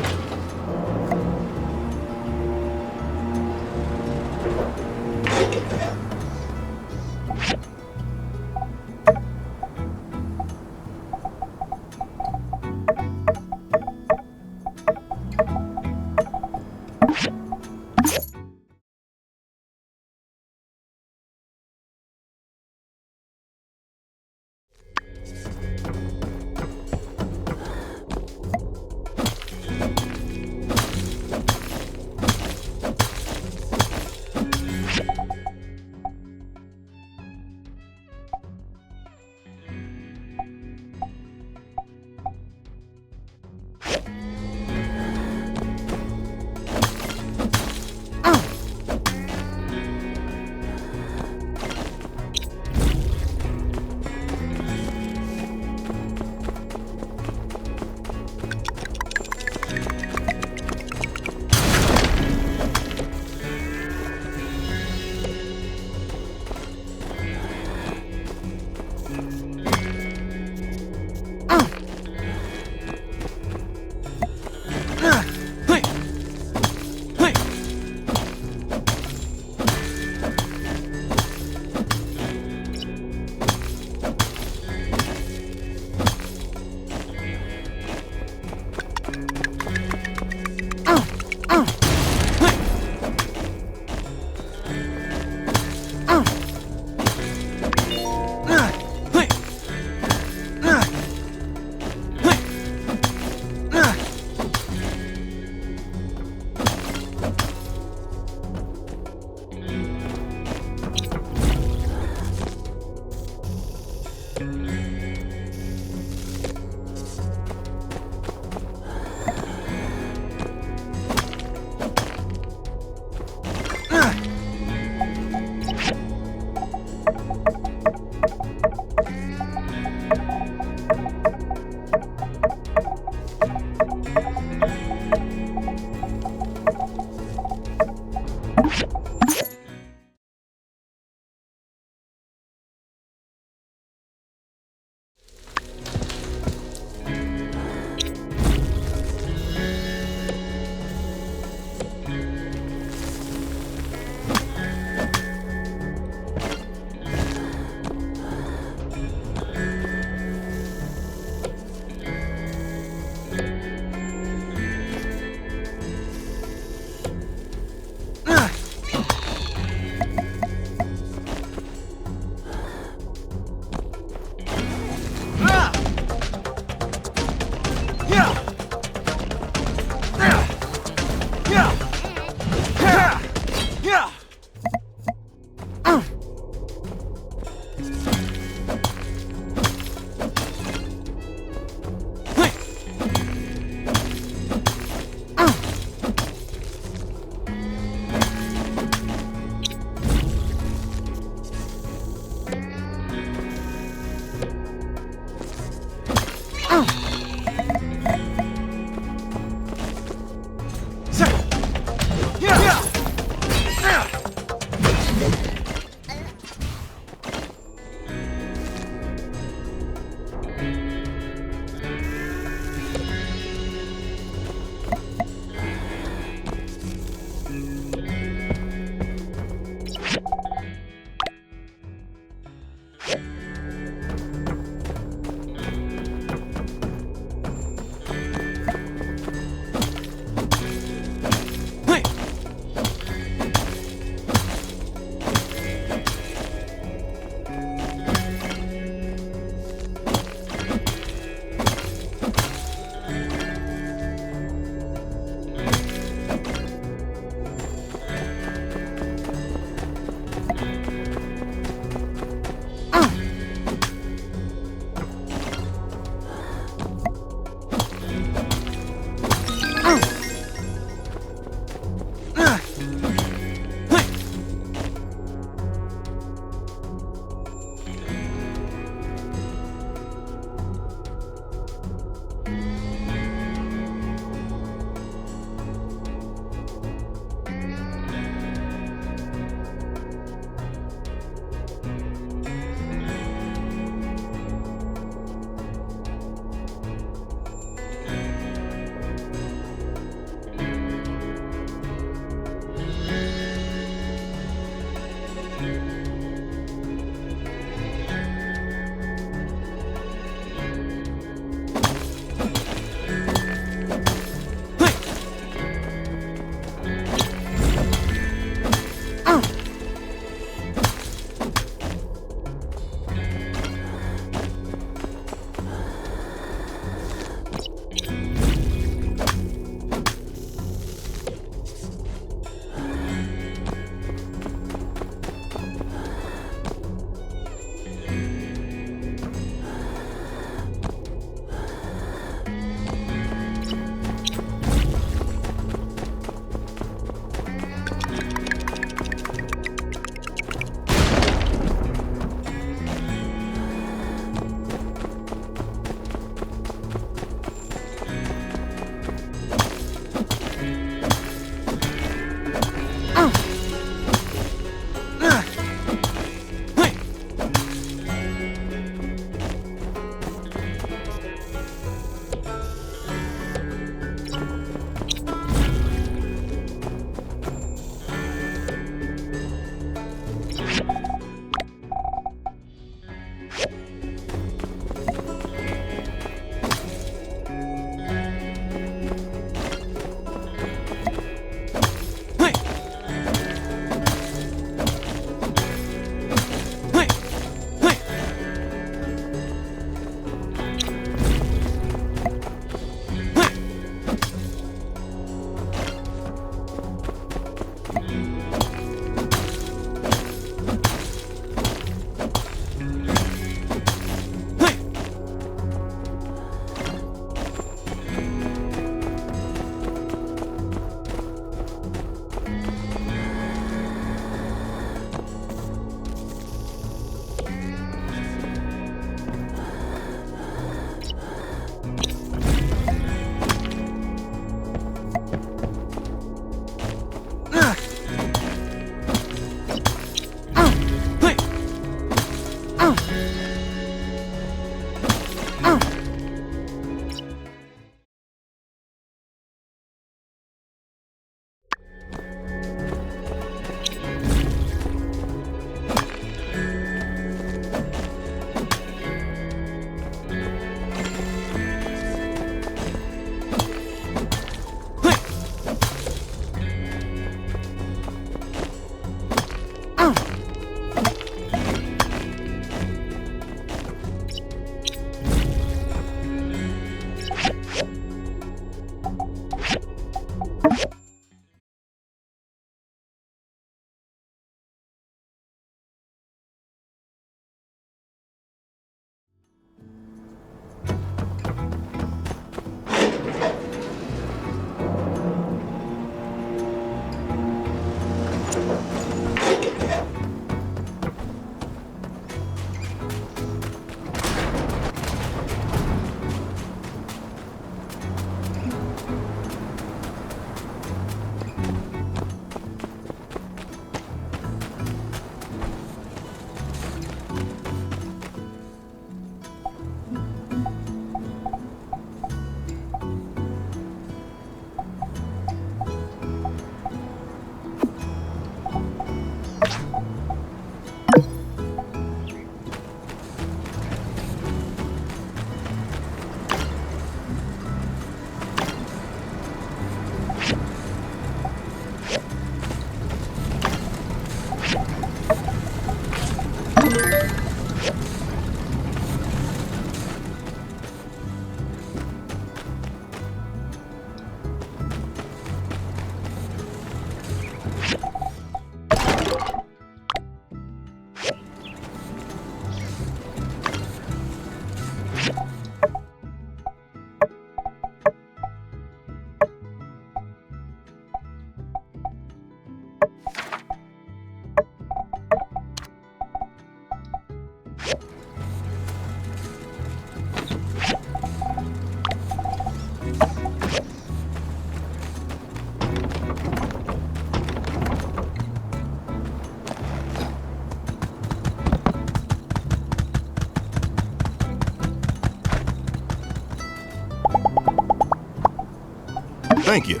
Thank you.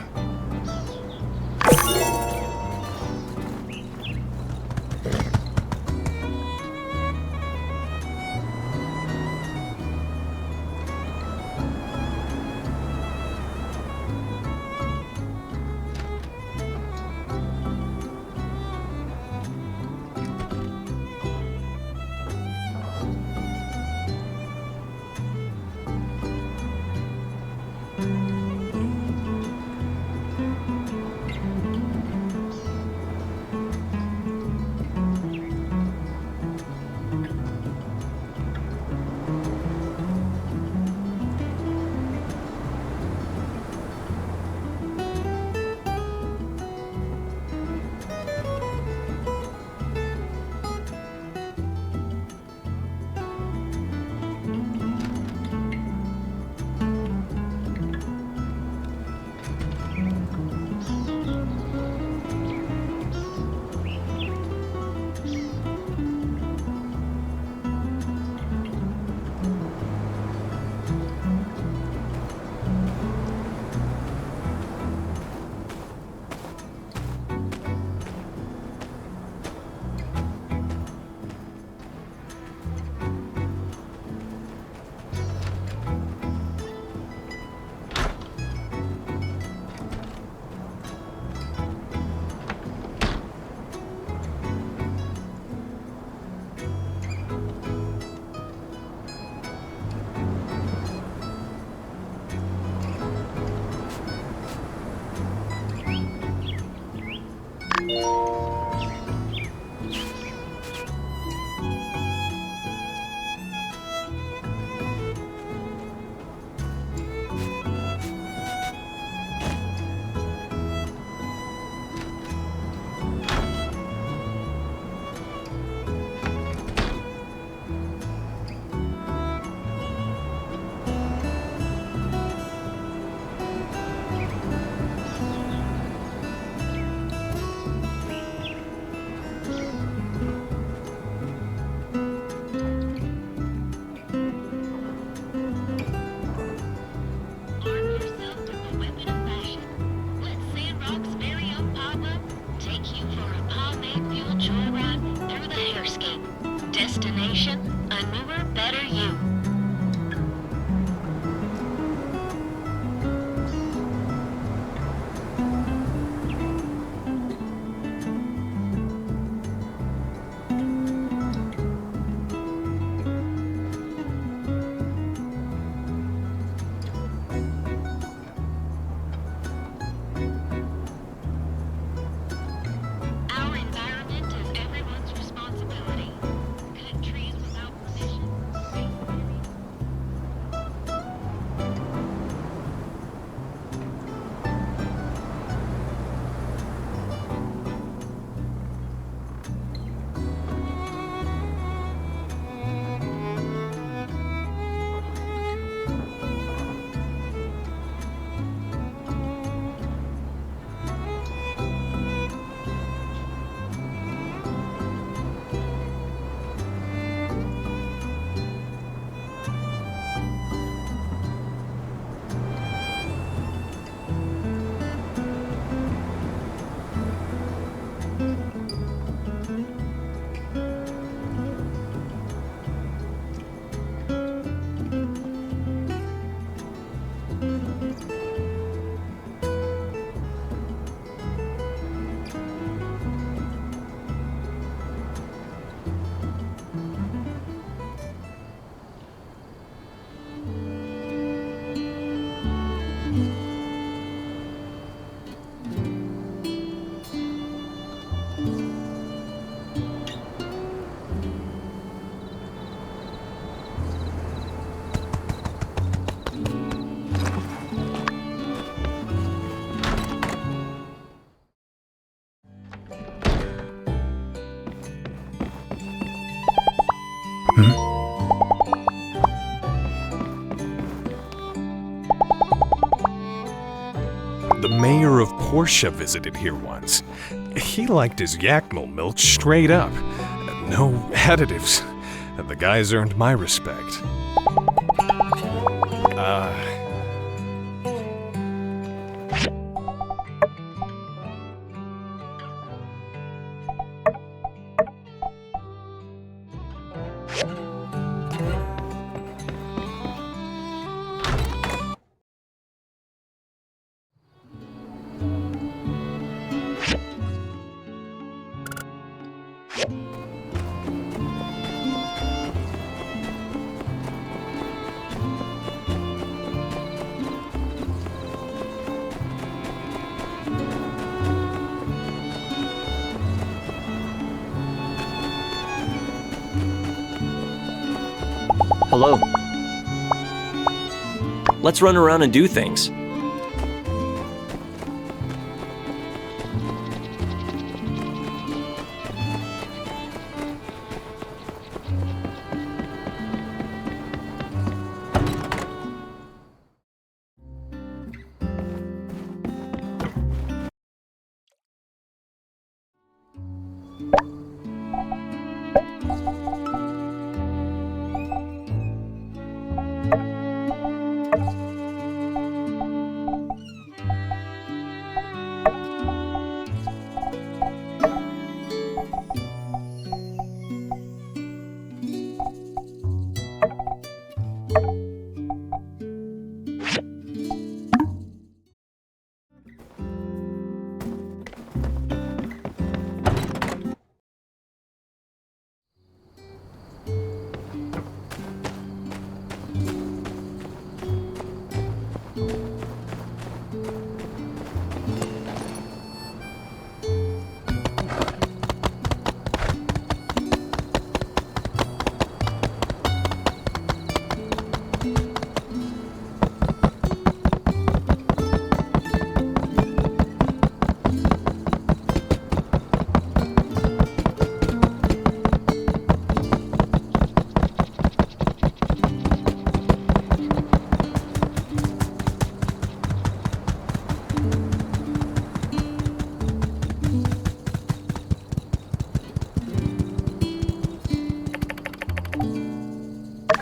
Destination, a newer, better you. Our environment is everyone's responsibility. Cut trees without permission. The mayor of Portia visited here once. He liked his Yaknel milk straight up. No additives. The guy's earned my respect. Hello. Let's run around and do things.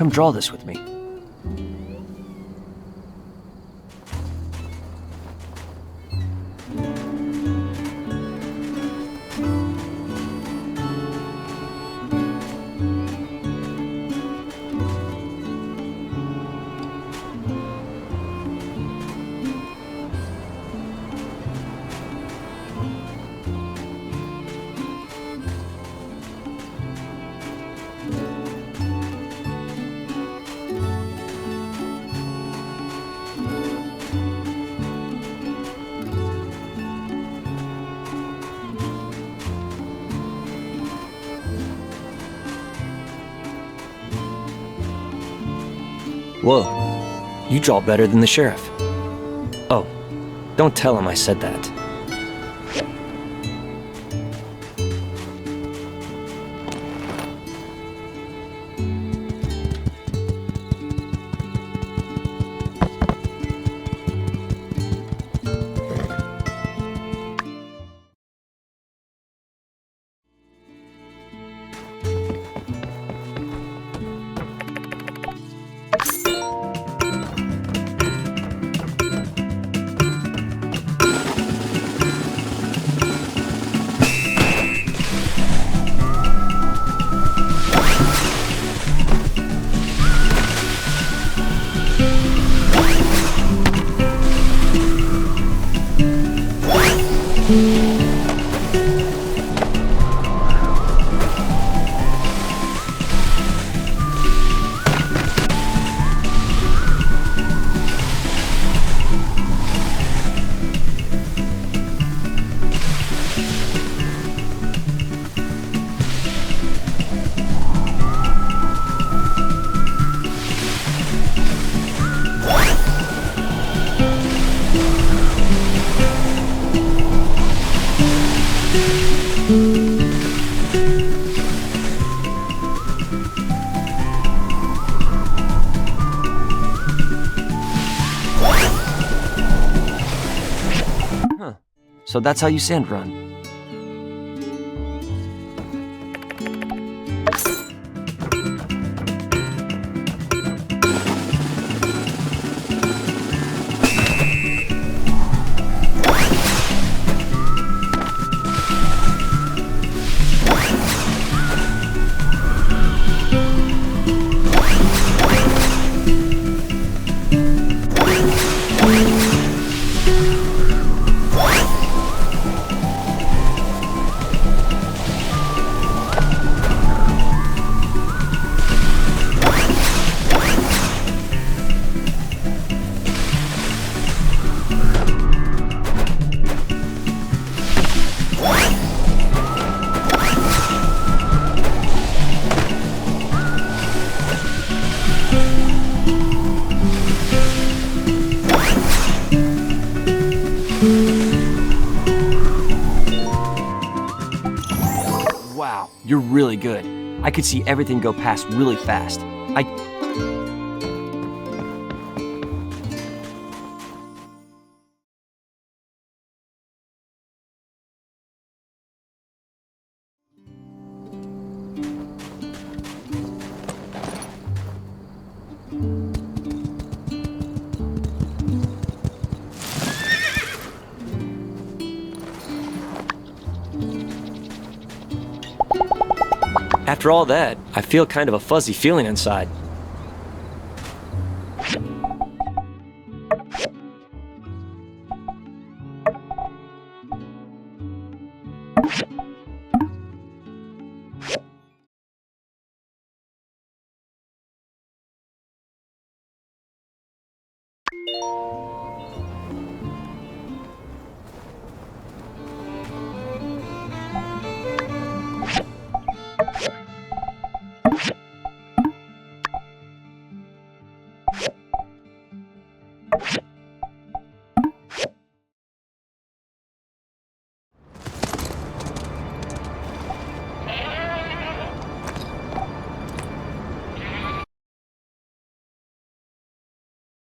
Come draw this with me. Whoa, you draw better than the sheriff. Oh, don't tell him I said that. So that's how you sand run. Wow, you're really good. I could see everything go past really fast. After all that, I feel kind of a fuzzy feeling inside.